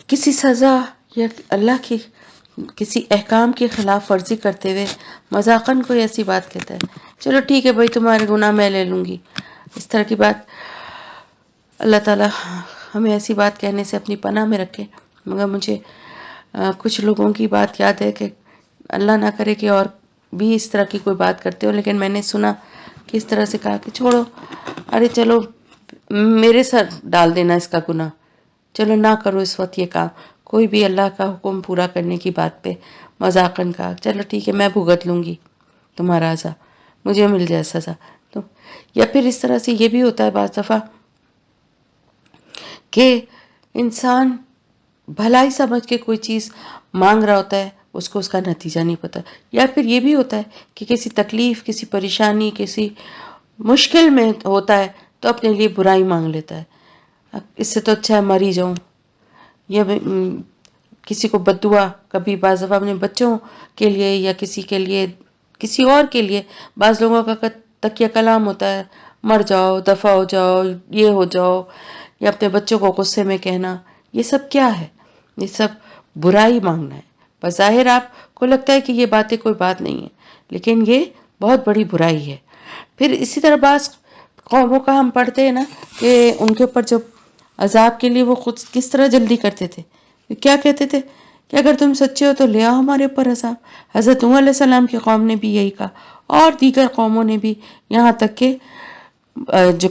کسی سزا یا اللہ کی کسی احکام کی خلاف ورزی کرتے ہوئے مذاقاً کوئی ایسی بات کہتا ہے، چلو ٹھیک ہے بھائی تمہارے گناہ میں لے لوں گی، اس طرح کی بات۔ اللہ تعالیٰ ہمیں ایسی بات کہنے سے اپنی پناہ میں رکھے۔ مگر مجھے کچھ لوگوں کی بات یاد ہے کہ اللہ نہ کرے کہ اور بھی اس طرح کی کوئی بات کرتے ہو، لیکن میں نے سنا کہ اس طرح سے کہا کہ چھوڑو، ارے چلو میرے سر ڈال دینا اس کا گناہ، چلو نہ کرو اس وقت یہ کام، کوئی بھی اللہ کا حکم پورا کرنے کی بات پہ مذاقاً کہا چلو ٹھیک ہے میں بھگت لوں گی تمہارا عذاب، مجھے مل جائے سزا۔ تو یا پھر اس طرح سے یہ بھی ہوتا ہے بعض دفعہ کہ انسان بھلائی سمجھ کے کوئی چیز مانگ رہا ہوتا ہے، اس کو اس کا نتیجہ نہیں پتا، یا پھر یہ بھی ہوتا ہے کہ کسی تکلیف، کسی پریشانی، کسی مشکل میں ہوتا ہے تو اپنے لیے برائی مانگ لیتا ہے، اب اس سے تو اچھا ہے مر ہی جاؤں، یا کسی کو بد دعا، کبھی بعض دفعہ اپنے بچوں کے لیے یا کسی کے لیے، کسی اور کے لیے، بعض لوگوں کا تکیہ کلام ہوتا ہے مر جاؤ، دفع ہو جاؤ، یہ ہو جاؤ، یا اپنے بچوں کو غصے میں کہنا، یہ سب کیا ہے؟ یہ سب برائی مانگنا ہے۔ بظاہر آپ کو لگتا ہے کہ یہ باتیں کوئی بات نہیں ہے، لیکن یہ بہت بڑی برائی ہے۔ پھر اسی طرح بعض قوموں کا ہم پڑھتے ہیں نا کہ ان کے اوپر جب عذاب کے لیے وہ خود کس طرح جلدی کرتے تھے، کیا کہتے تھے کہ اگر تم سچے ہو تو لے آؤ ہمارے اوپر عذاب۔ حضرت نوح علیہ السلام کی قوم نے بھی یہی کہا، اور دیگر قوموں نے بھی، یہاں تک کہ جو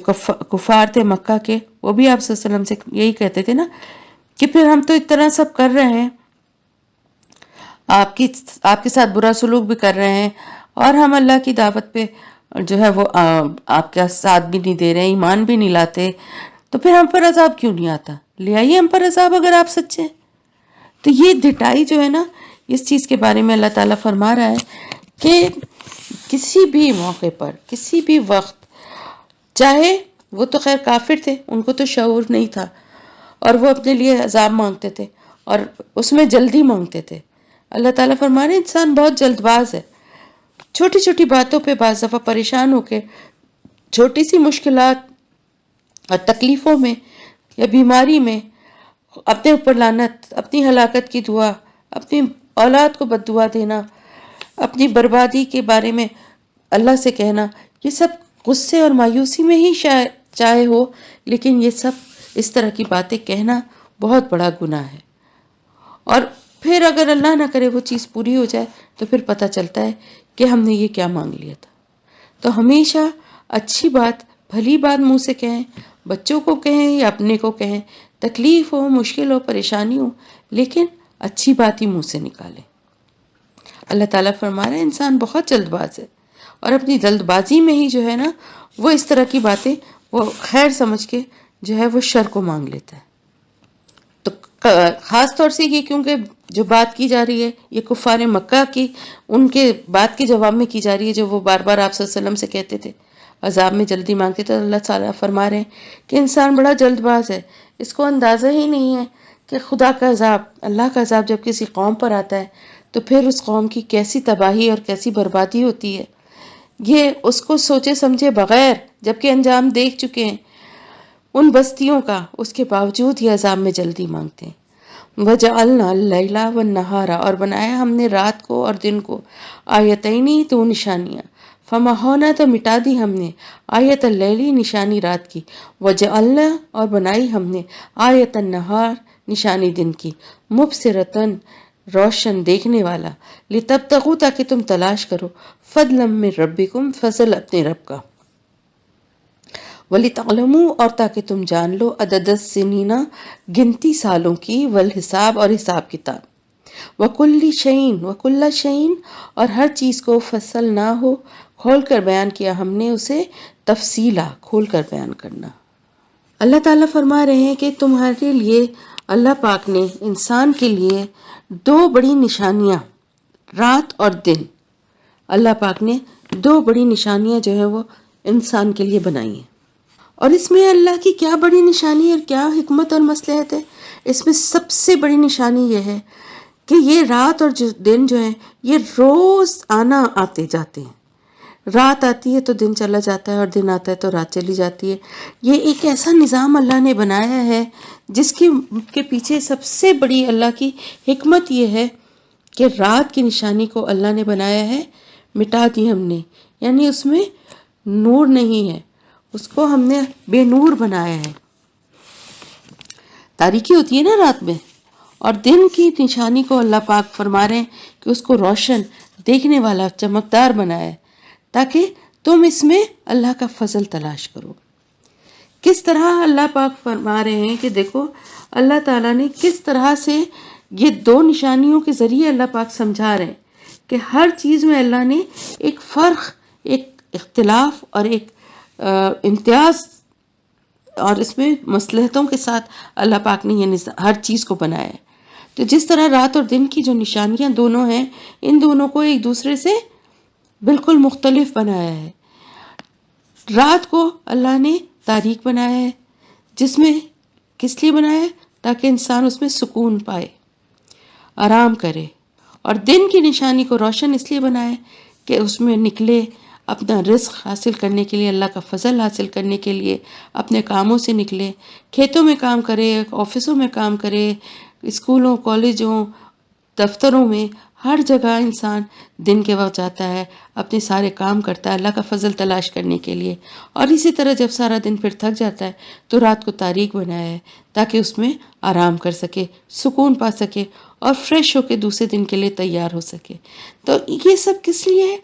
کفار تھے مکہ کے، وہ بھی آپ صلی اللہ علیہ وسلم سے یہی کہتے تھے نا کہ پھر ہم تو اتنا سب کر رہے ہیں، آپ کے ساتھ برا سلوک بھی کر رہے ہیں، اور ہم اللہ کی دعوت پہ جو ہے وہ آپ کا ساتھ بھی نہیں دے رہے، ایمان بھی نہیں لاتے، تو پھر ہم پر عذاب کیوں نہیں آتا؟ لے آئیے ہم پر عذاب اگر آپ سچے ہیں۔ تو یہ ڈٹائی جو ہے نا، اس چیز کے بارے میں اللہ تعالیٰ فرما رہا ہے کہ کسی بھی موقع پر، کسی بھی وقت، چاہے وہ تو خیر کافر تھے، ان کو تو شعور نہیں تھا، اور وہ اپنے لیے عذاب مانگتے تھے اور اس میں جلدی مانگتے تھے۔ اللہ تعالیٰ فرما رہے ہیں انسان بہت جلد باز ہے، چھوٹی چھوٹی باتوں پہ بعض دفعہ پریشان ہو کے، چھوٹی سی مشکلات اور تکلیفوں میں یا بیماری میں اپنے اوپر لعنت، اپنی ہلاکت کی دعا، اپنی اولاد کو بد دعا دینا، اپنی بربادی کے بارے میں اللہ سے کہنا، یہ سب غصے اور مایوسی میں ہی چاہے ہو، لیکن یہ سب اس طرح کی باتیں کہنا بہت بڑا گناہ ہے۔ اور پھر اگر اللہ نہ کرے وہ چیز پوری ہو جائے تو پھر پتہ چلتا ہے کہ ہم نے یہ کیا مانگ لیا تھا۔ تو ہمیشہ اچھی بات، بھلی بات منہ سے کہیں، بچوں کو کہیں یا اپنے کو کہیں، تکلیف ہو، مشکل ہو، پریشانی ہو، لیکن اچھی بات ہی منہ سے نکالیں۔ اللہ تعالیٰ فرما رہے ہیں انسان بہت جلد باز ہے، اور اپنی جلد بازی میں ہی جو ہے نا وہ اس طرح کی باتیں وہ خیر سمجھ کے جو ہے وہ شر کو مانگ لیتا ہے۔ تو خاص طور سے یہ کیونکہ جو بات کی جا رہی ہے یہ کفار مکہ کی، ان کے بات کے جواب میں کی جا رہی ہے جو وہ بار بار آپ صلی اللہ علیہ وسلم سے کہتے تھے، عذاب میں جلدی مانگتے تھے۔ اللہ تعالیٰ فرما رہے ہیں کہ انسان بڑا جلد باز ہے، اس کو اندازہ ہی نہیں ہے کہ خدا کا عذاب، اللہ کا عذاب جب کسی قوم پر آتا ہے تو پھر اس قوم کی کیسی تباہی اور کیسی بربادی ہوتی ہے، یہ اس کو سوچے سمجھے بغیر، جبکہ انجام دیکھ چکے ہیں ان بستیوں کا، اس کے باوجود یہ عذاب میں جلدی مانگتے ہیں۔ وَجَعَلْنَا اللَّيْلَ وَالنَّهَارَ، اور بنایا ہم نے رات کو اور دن کو، آیتینی، دو نشانیاں، فَمَحَوْنَا، تو مٹا دی ہم نے، آیت اللیلی، نشانی رات کی، وَجَعَلْنَا، اور بنائی ہم نے، آیت النہار، نشانی دن کی، مُبْصِرَةً، روشن دیکھنے والا، لِتَبْتَغُوا، تاکہ تم تلاش کرو، فَضْلًا مِّن رَبِّكُمْ، فضل اپنے رب کا، وَلِتَعْلَمُوا، اور تاکہ تم جان لو، عدد السنین، گنتی سالوں کی، والحساب، اور حساب کتاب، وَكُلِّ شَيْءٍ، وَكُلَّ شَيْءٍ، اور ہر چیز کو، فصلناہ، کھول کر بیان کیا ہم نے اسے، تفصیلا، کھول کر بیان کرنا۔ اللہ تعالیٰ فرما رہے ہیں کہ تمہارے لیے اللہ پاک نے انسان کے لیے دو بڑی نشانیاں، رات اور دن، اللہ پاک نے دو بڑی نشانیاں جو ہیں وہ انسان کے لیے بنائی ہیں۔ اور اس میں اللہ کی کیا بڑی نشانی اور کیا حکمت اور مصلحت ہے؟ اس میں سب سے بڑی نشانی یہ ہے کہ یہ رات اور دن جو ہیں یہ روز آنا آتے جاتے ہیں، رات آتی ہے تو دن چلا جاتا ہے، اور دن آتا ہے تو رات چلی جاتی ہے۔ یہ ایک ایسا نظام اللہ نے بنایا ہے جس کے پیچھے سب سے بڑی اللہ کی حکمت یہ ہے کہ رات کی نشانی کو اللہ نے بنایا ہے، مٹا دی ہم نے، یعنی اس میں نور نہیں ہے، اس کو ہم نے بے نور بنایا ہے، تاریکی ہوتی ہے نا رات میں۔ اور دن کی نشانی کو اللہ پاک فرما رہے ہیں کہ اس کو روشن، دیکھنے والا، چمکدار بنایا ہے، تاکہ تم اس میں اللہ کا فضل تلاش کرو۔ کس طرح اللہ پاک فرما رہے ہیں کہ دیکھو اللہ تعالیٰ نے کس طرح سے یہ دو نشانیوں کے ذریعے اللہ پاک سمجھا رہے ہیں کہ ہر چیز میں اللہ نے ایک فرق، ایک اختلاف اور ایک امتیاز اور اس میں مصلحتوں کے ساتھ اللہ پاک نے یہ ہر چیز کو بنایا ہے. تو جس طرح رات اور دن کی جو نشانیاں دونوں ہیں، ان دونوں کو ایک دوسرے سے بالکل مختلف بنایا ہے. رات کو اللہ نے تاریک بنایا ہے، جس میں کس لیے بنایا ہے؟ تاکہ انسان اس میں سکون پائے، آرام کرے. اور دن کی نشانی کو روشن اس لیے بنایا ہے کہ اس میں نکلے، اپنا رزق حاصل کرنے کے لیے، اللہ کا فضل حاصل کرنے کے لیے اپنے کاموں سے نکلے، کھیتوں میں کام کرے، آفسوں میں کام کرے، اسکولوں، کالجوں، دفتروں میں، ہر جگہ انسان دن کے وقت جاتا ہے، اپنے سارے کام کرتا ہے اللہ کا فضل تلاش کرنے کے لیے. اور اسی طرح جب سارا دن پھر تھک جاتا ہے تو رات کو تاریک بنایا ہے تاکہ اس میں آرام کر سکے، سکون پا سکے اور فریش ہو کے دوسرے دن کے لیے تیار ہو سکے. تو یہ سب کس لیے ہے؟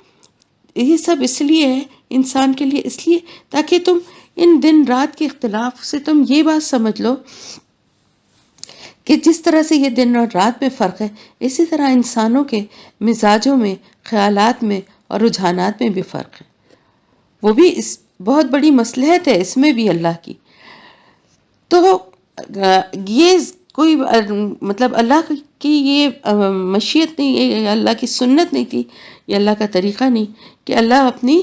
یہ سب اس لیے ہے، انسان کے لیے اس لیے تاکہ تم ان دن رات کے اختلاف سے تم یہ بات سمجھ لو کہ جس طرح سے یہ دن اور رات میں فرق ہے، اسی طرح انسانوں کے مزاجوں میں، خیالات میں اور رجحانات میں بھی فرق ہے. وہ بھی اس بہت بڑی مصلحت ہے اس میں بھی اللہ کی. تو یہ کوئی مطلب اللہ کی یہ مشیت نہیں، یہ اللہ کی سنت نہیں تھی، یہ اللہ کا طریقہ نہیں کہ اللہ اپنی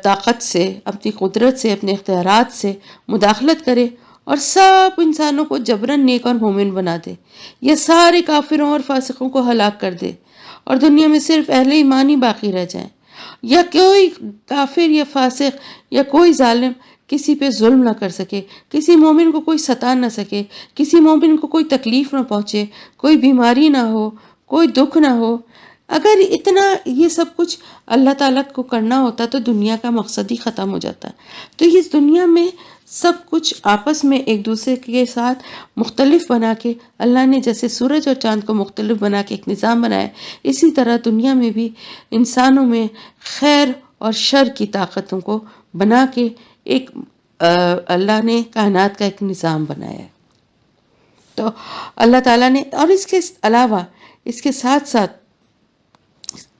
طاقت سے، اپنی قدرت سے، اپنے اختیارات سے مداخلت کرے اور سب انسانوں کو جبراً نیک اور مومن بنا دے، یا سارے کافروں اور فاسقوں کو ہلاک کر دے اور دنیا میں صرف اہل ایمان ہی باقی رہ جائیں، یا کوئی کافر یا فاسق یا کوئی ظالم کسی پہ ظلم نہ کر سکے، کسی مومن کو کوئی ستا نہ سکے، کسی مومن کو کوئی تکلیف نہ پہنچے، کوئی بیماری نہ ہو، کوئی دکھ نہ ہو. اگر اتنا یہ سب کچھ اللہ تعالیٰ کو کرنا ہوتا تو دنیا کا مقصد ہی ختم ہو جاتا. تو اس دنیا میں سب کچھ آپس میں ایک دوسرے کے ساتھ مختلف بنا کے، اللہ نے جیسے سورج اور چاند کو مختلف بنا کے ایک نظام بنایا، اسی طرح دنیا میں بھی انسانوں میں خیر اور شر کی طاقتوں کو بنا کے ایک اللہ نے کائنات کا ایک نظام بنایا ہے. تو اللہ تعالیٰ نے، اور اس کے علاوہ اس کے ساتھ ساتھ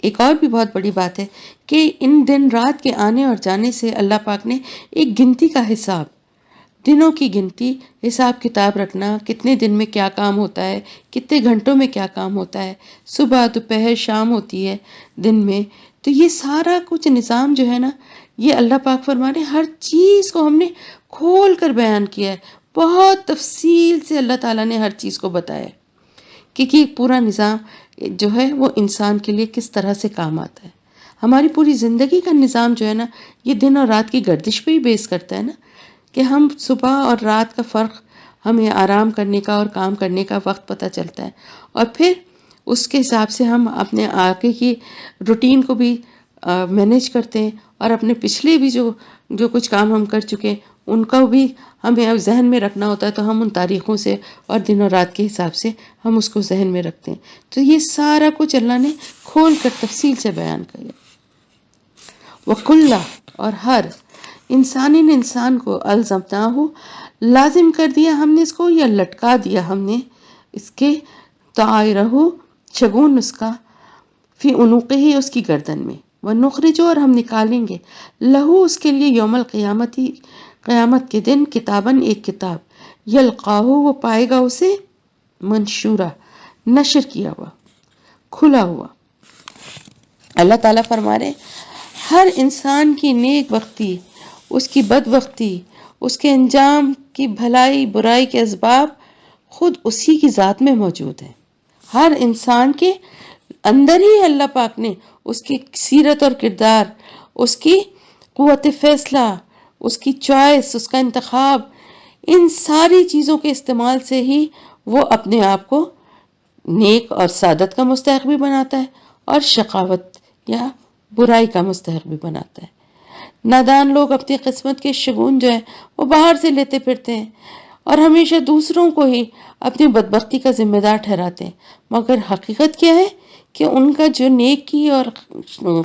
ایک اور بھی بہت بڑی بات ہے کہ ان دن رات کے آنے اور جانے سے اللہ پاک نے ایک گنتی کا حساب، دنوں کی گنتی، حساب کتاب رکھنا، کتنے دن میں کیا کام ہوتا ہے، کتنے گھنٹوں میں کیا کام ہوتا ہے، صبح، دوپہر، شام ہوتی ہے دن میں. تو یہ سارا کچھ نظام جو ہے نا، یہ اللہ پاک فرما رہے ہر چیز کو ہم نے کھول کر بیان کیا ہے، بہت تفصیل سے اللہ تعالیٰ نے ہر چیز کو بتایا ہے کہ یہ پورا نظام جو ہے وہ انسان کے لیے کس طرح سے کام آتا ہے. ہماری پوری زندگی کا نظام جو ہے نا، یہ دن اور رات کی گردش پہ ہی بیس کرتا ہے نا، کہ ہم صبح اور رات کا فرق، ہمیں آرام کرنے کا اور کام کرنے کا وقت پتہ چلتا ہے، اور پھر اس کے حساب سے ہم اپنے آگے کی روٹین کو بھی مینیج کرتے ہیں، اور اپنے پچھلے بھی جو کچھ کام ہم کر چکے ان کو بھی ہمیں اب ذہن میں رکھنا ہوتا ہے، تو ہم ان تاریخوں سے اور دن اور رات کے حساب سے ہم اس کو ذہن میں رکھتے ہیں. تو یہ سارا کچھ اللہ نے کھول کر تفصیل سے بیان کیا. وَكُلَّ، اور ہر انسان کو الزمناہ، لازم کر دیا ہم نے اس کو، یا لٹکا دیا ہم نے اس کے، طائرہ، شگون اس کا، فی عنقہ، اس کی گردن میں، وَنُخْرِجُ، اور ہم نکالیں گے، لہو، اس کے لیے، یوم القیامت، قیامت کے دن، کتاباً، ایک کتاب، یلقاہ، وہ پائے گا اسے، منشورہ، نشر کیا ہوا، کھلا ہوا. اللہ تعالیٰ فرما رہے ہر انسان کی نیک بختی، اس کی بد بختی، اس کے انجام کی بھلائی برائی کے اسباب خود اسی کی ذات میں موجود ہیں. ہر انسان کے اندر ہی اللہ پاک نے اس کی سیرت اور کردار، اس کی قوت فیصلہ، اس کی چوائس، اس کا انتخاب، ان ساری چیزوں کے استعمال سے ہی وہ اپنے آپ کو نیک اور سعادت کا مستحق بھی بناتا ہے اور شقاوت یا برائی کا مستحق بھی بناتا ہے. نادان لوگ اپنی قسمت کے شگون جو ہے وہ باہر سے لیتے پھرتے ہیں اور ہمیشہ دوسروں کو ہی اپنی بدبختی کا ذمہ دار ٹھہراتے ہیں، مگر حقیقت کیا ہے کہ ان کا جو نیکی اور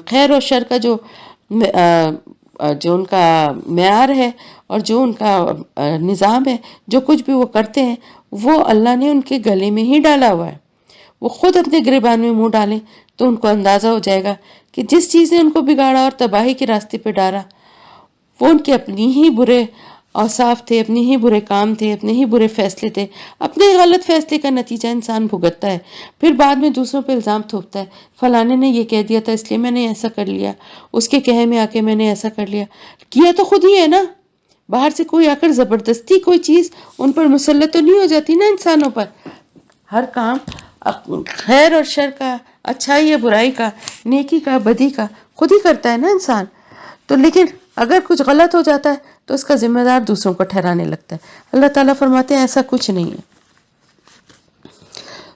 خیر اور شر کا جو ان کا معیار ہے اور جو ان کا نظام ہے، جو کچھ بھی وہ کرتے ہیں وہ اللہ نے ان کے گلے میں ہی ڈالا ہوا ہے. وہ خود اپنے گریبان میں منہ ڈالیں تو ان کو اندازہ ہو جائے گا کہ جس چیز نے ان کو بگاڑا اور تباہی کے راستے پہ ڈالا وہ ان کے اپنی ہی برے اوصاف تھے، اپنے ہی برے کام تھے، اپنے ہی برے فیصلے تھے، اپنے غلط فیصلے کا نتیجہ انسان بھگتتا ہے، پھر بعد میں دوسروں پہ الزام تھوپتا ہے، فلانے نے یہ کہہ دیا تھا اس لیے میں نے ایسا کر لیا، اس کے کہے میں آ کے میں نے ایسا کر لیا، کیا تو خود ہی ہے نا، باہر سے کوئی آ کر زبردستی کوئی چیز ان پر مسلط تو نہیں ہو جاتی نا انسانوں پر. ہر کام خیر اور شر کا، اچھائی یا برائی کا، نیکی کا بدی کا خود ہی کرتا ہے نا انسان. تو لیکن اگر کچھ غلط ہو جاتا ہے تو اس کا ذمہ دار دوسروں کو ٹھہرانے لگتا ہے. اللہ تعالیٰ فرماتے ہیں ایسا کچھ نہیں ہے.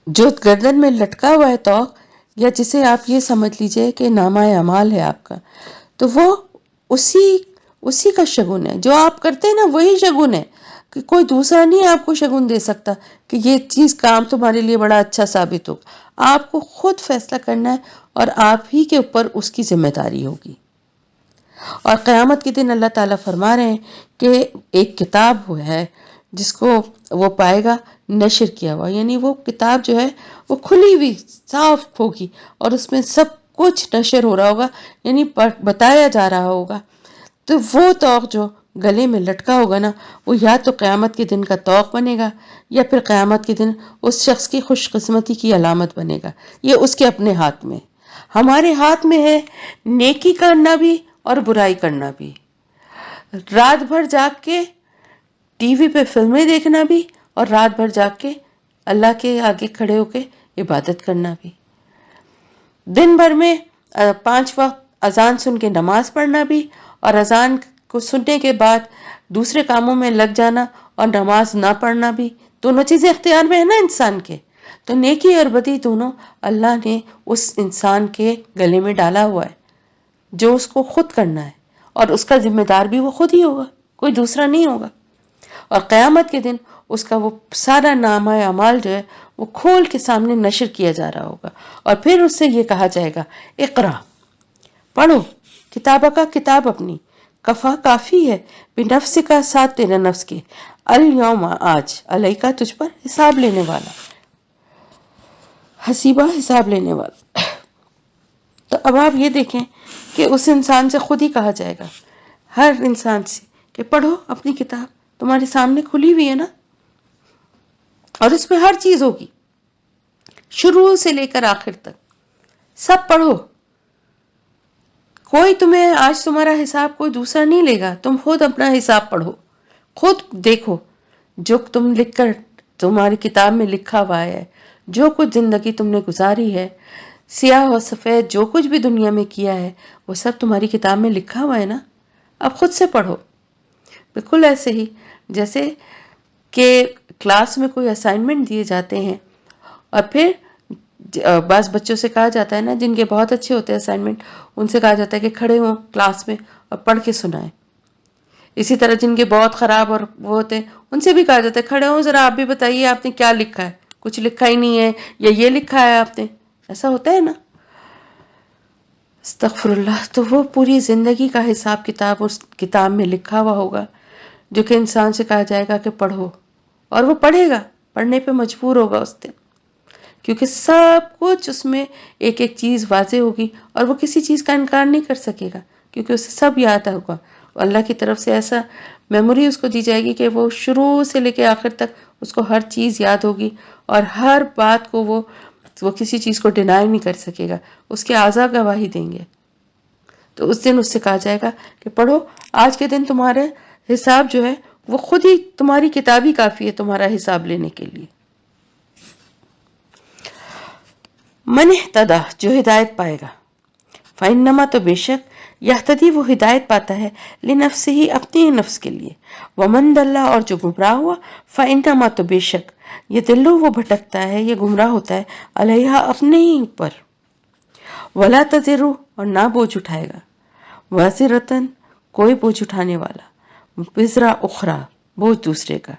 جو گردن میں لٹکا ہوا ہے توق، یا جسے آپ یہ سمجھ لیجئے کہ نامہ اعمال ہے آپ کا، تو وہ اسی کا شگن ہے. جو آپ کرتے ہیں نا وہی شگن ہے، کہ کوئی دوسرا نہیں آپ کو شگن دے سکتا کہ یہ چیز کام تمہارے لیے بڑا اچھا ثابت ہوگا. آپ کو خود فیصلہ کرنا ہے اور آپ ہی کے اوپر اس کی ذمہ داری ہوگی. اور قیامت کے دن اللہ تعالیٰ فرما رہے ہیں کہ ایک کتاب وہ ہے جس کو وہ پائے گا نشر کیا ہوا، یعنی وہ کتاب جو ہے وہ کھلی ہوئی صاف ہوگی اور اس میں سب کچھ نشر ہو رہا ہوگا، یعنی بتایا جا رہا ہوگا. تو وہ توق جو گلے میں لٹکا ہوگا نا، وہ یا تو قیامت کے دن کا توق بنے گا یا پھر قیامت کے دن اس شخص کی خوش قسمتی کی علامت بنے گا. یہ اس کے اپنے ہاتھ میں. ہمارے ہاتھ میں ہے نیکی کرنا بھی اور برائی کرنا بھی، رات بھر جاگ کے ٹی وی پہ فلمیں دیکھنا بھی اور رات بھر جاگ کے اللہ کے آگے کھڑے ہو کے عبادت کرنا بھی، دن بھر میں 5 وقت اذان سن کے نماز پڑھنا بھی اور اذان کو سننے کے بعد دوسرے کاموں میں لگ جانا اور نماز نہ پڑھنا بھی. دونوں چیزیں اختیار میں ہے نا انسان کے. تو نیکی اور بدی دونوں اللہ نے اس انسان کے گلے میں ڈالا ہوا ہے، جو اس کو خود کرنا ہے، اور اس کا ذمہ دار بھی وہ خود ہی ہوگا، کوئی دوسرا نہیں ہوگا. اور قیامت کے دن اس کا وہ سارا نامہ اعمال جو ہے وہ کھول کے سامنے نشر کیا جا رہا ہوگا، اور پھر اس سے یہ کہا جائے گا اقرا، پڑھو کتابہ کا، کتاب اپنی، کفا کافی ہے، بنفس کا ساتھ تیرے نفس کے، الیوم آج، علیہ کا تجھ پر حساب لینے والا، حسیبہ حساب لینے والا. تو اب آپ یہ دیکھیں کہ اس انسان سے خود ہی کہا جائے گا، ہر انسان سے، کہ پڑھو اپنی کتاب، تمہارے سامنے کھلی ہوئی ہے نا، اور اس میں ہر چیز ہوگی شروع سے لے کر آخر تک، سب پڑھو. کوئی تمہیں آج تمہارا حساب کوئی دوسرا نہیں لے گا، تم خود اپنا حساب پڑھو، خود دیکھو جو تم لکھ کر تمہاری کتاب میں لکھا ہوا ہے، جو کچھ زندگی تم نے گزاری ہے، سیاہ و سفید جو کچھ بھی دنیا میں کیا ہے، وہ سب تمہاری کتاب میں لکھا ہوا ہے نا. اب خود سے پڑھو. بالکل ایسے ہی جیسے کہ کلاس میں کوئی اسائنمنٹ دیے جاتے ہیں اور پھر بعض بچوں سے کہا جاتا ہے نا، جن کے بہت اچھے ہوتے ہیں اسائنمنٹ، ان سے کہا جاتا ہے کہ کھڑے ہوں کلاس میں اور پڑھ کے سنائیں. اسی طرح جن کے بہت خراب اور وہ ہوتے ہیں ان سے بھی کہا جاتا ہے کھڑے ہوں، ذرا آپ بھی بتائیے آپ نے کیا لکھا ہے، کچھ لکھا ہی نہیں ہے یا یہ لکھا ہے آپ نے. ایسا ہوتا ہے نا. استغفر اللہ. تو وہ پوری زندگی کا حساب کتاب اس کتاب میں لکھا ہوا ہوگا، جو کہ انسان سے کہا جائے گا کہ پڑھو، اور وہ پڑھے گا، پڑھنے پہ مجبور ہوگا اس دن، کیونکہ سب کچھ اس میں ایک ایک چیز واضح ہوگی اور وہ کسی چیز کا انکار نہیں کر سکے گا، کیونکہ اسے سب یاد ہوگا. اللہ کی طرف سے ایسا میموری اس کو دی جائے گی کہ وہ شروع سے لے کے آخر تک اس کو ہر چیز یاد ہوگی، اور ہر بات کو وہ کسی چیز کو ڈینائی نہیں کر سکے گا، اس کے اعضاء گواہی دیں گے. تو اس دن اس سے کہا جائے گا کہ پڑھو، آج کے دن تمہارے حساب جو ہے وہ خود ہی، تمہاری کتاب ہی کافی ہے تمہارا حساب لینے کے لیے. من اہتدی، جو ہدایت پائے گا، فإنما، تو بے شک، یہتدی، وہ ہدایت پاتا ہے، لنفسہ، اپنے ہی نفس کے لیے، ومن ضل، اور جو گمراہ ہوا، فإنما، تو بے شک، یضل، وہ بھٹکتا ہے، یہ گمراہ ہوتا ہے، علیہا، اپنے ہی اوپر، ولا تزر، اور نہ بوجھ اٹھائے گا، وازرۃ، کوئی بوجھ اٹھانے والا، وزر اخری، بوجھ دوسرے کا،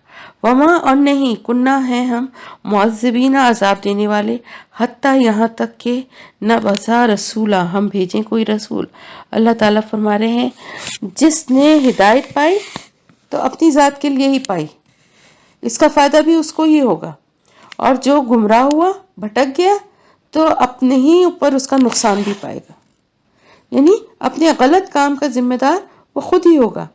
وما، اور نہیں، کنہ، ہیں ہم، معذبین، عذاب دینے والے، حتیٰ، یہاں تک کہ، نبعث رسولا، ہم بھیجیں کوئی رسول. اللہ تعالیٰ فرما رہے ہیں جس نے ہدایت پائی تو اپنی ذات کے لیے ہی پائی، اس کا فائدہ بھی اس کو ہی ہوگا، اور جو گمراہ ہوا، بھٹک گیا، تو اپنے ہی اوپر اس کا نقصان بھی پائے گا، یعنی اپنے غلط کام کا ذمہ دار وہ خود ہی ہوگا.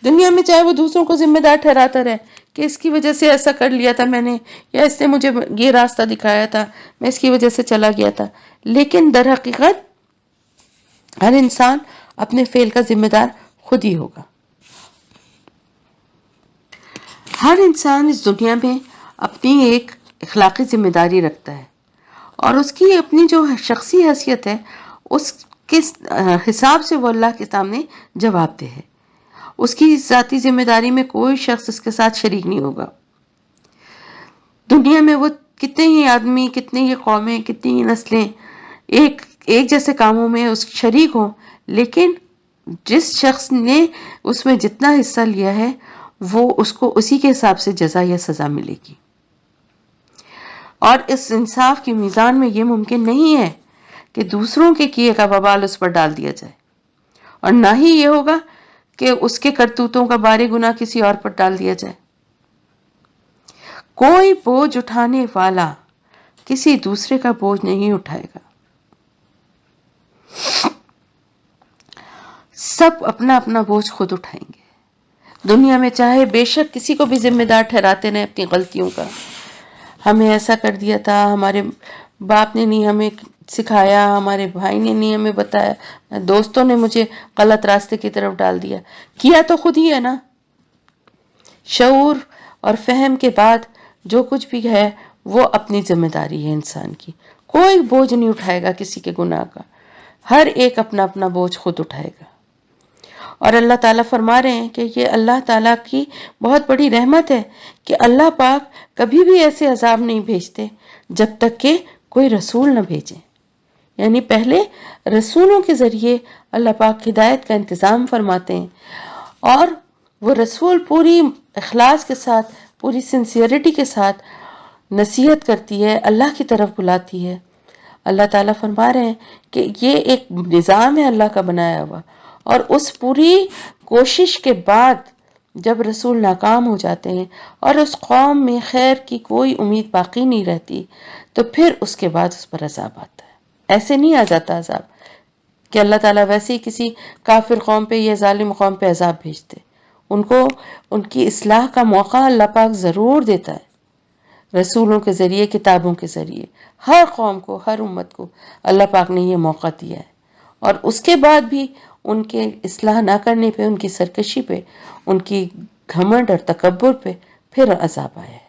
دنیا میں چاہے وہ دوسروں کو ذمہ دار ٹھہراتا رہے کہ اس کی وجہ سے ایسا کر لیا تھا میں نے، یا اس نے مجھے یہ راستہ دکھایا تھا، میں اس کی وجہ سے چلا گیا تھا، لیکن در حقیقت ہر انسان اپنے فعل کا ذمہ دار خود ہی ہوگا۔ ہر انسان اس دنیا میں اپنی ایک اخلاقی ذمہ داری رکھتا ہے، اور اس کی اپنی جو شخصی حیثیت ہے اس کے حساب سے وہ اللہ کے سامنے جواب دہ ہے۔ اس کی ذاتی ذمہ داری میں کوئی شخص اس کے ساتھ شریک نہیں ہوگا۔ دنیا میں وہ کتنے ہی آدمی، کتنے ہی قومیں، کتنی ہی نسلیں ایک جیسے کاموں میں اس شریک ہوں، لیکن جس شخص نے اس میں جتنا حصہ لیا ہے وہ اس کو اسی کے حساب سے جزا یا سزا ملے گی۔ اور اس انصاف کی میزان میں یہ ممکن نہیں ہے کہ دوسروں کے کیے کا وبال اس پر ڈال دیا جائے، اور نہ ہی یہ ہوگا کہ اس کے کرتوتوں کا بار گناہ کسی اور پر ڈال دیا جائے۔ کوئی بوجھ اٹھانے والا کسی دوسرے کا بوجھ نہیں اٹھائے گا، سب اپنا اپنا بوجھ خود اٹھائیں گے۔ دنیا میں چاہے بے شک کسی کو بھی ذمہ دار ٹھہراتے رہیں اپنی غلطیوں کا، ہمیں ایسا کر دیا تھا، ہمارے باپ نے نہیں ہمیں سکھایا، ہمارے بھائی نے نہیں ہمیں بتایا، دوستوں نے مجھے غلط راستے کی طرف ڈال دیا، کیا تو خود ہی ہے نا۔ شعور اور فہم کے بعد جو کچھ بھی ہے وہ اپنی ذمہ داری ہے انسان کی، کوئی بوجھ نہیں اٹھائے گا کسی کے گناہ کا، ہر ایک اپنا اپنا بوجھ خود اٹھائے گا۔ اور اللہ تعالیٰ فرما رہے ہیں کہ یہ اللہ تعالیٰ کی بہت بڑی رحمت ہے کہ اللہ پاک کبھی بھی ایسے عذاب نہیں بھیجتے جب تک کہ کوئی رسول نہ بھیجے، یعنی پہلے رسولوں کے ذریعے اللہ پاک ہدایت کا انتظام فرماتے ہیں، اور وہ رسول پوری اخلاص کے ساتھ، پوری سنسیئرٹی کے ساتھ نصیحت کرتی ہے، اللہ کی طرف بلاتی ہے۔ اللہ تعالیٰ فرما رہے ہیں کہ یہ ایک نظام ہے اللہ کا بنایا ہوا، اور اس پوری کوشش کے بعد جب رسول ناکام ہو جاتے ہیں اور اس قوم میں خیر کی کوئی امید باقی نہیں رہتی، تو پھر اس کے بعد اس پر عذاب آتا ہے۔ ایسے نہیں آ جاتا عذاب کہ اللہ تعالیٰ ویسے ہی کسی کافر قوم پہ یا ظالم قوم پہ عذاب بھیجتے، ان کو ان کی اصلاح کا موقع اللہ پاک ضرور دیتا ہے، رسولوں کے ذریعے، کتابوں کے ذریعے، ہر قوم کو، ہر امت کو اللہ پاک نے یہ موقع دیا ہے، اور اس کے بعد بھی ان کے اصلاح نہ کرنے پہ، ان کی سرکشی پہ، ان کی گھمنڈ اور تکبر پہ پھر عذاب آیا ہے۔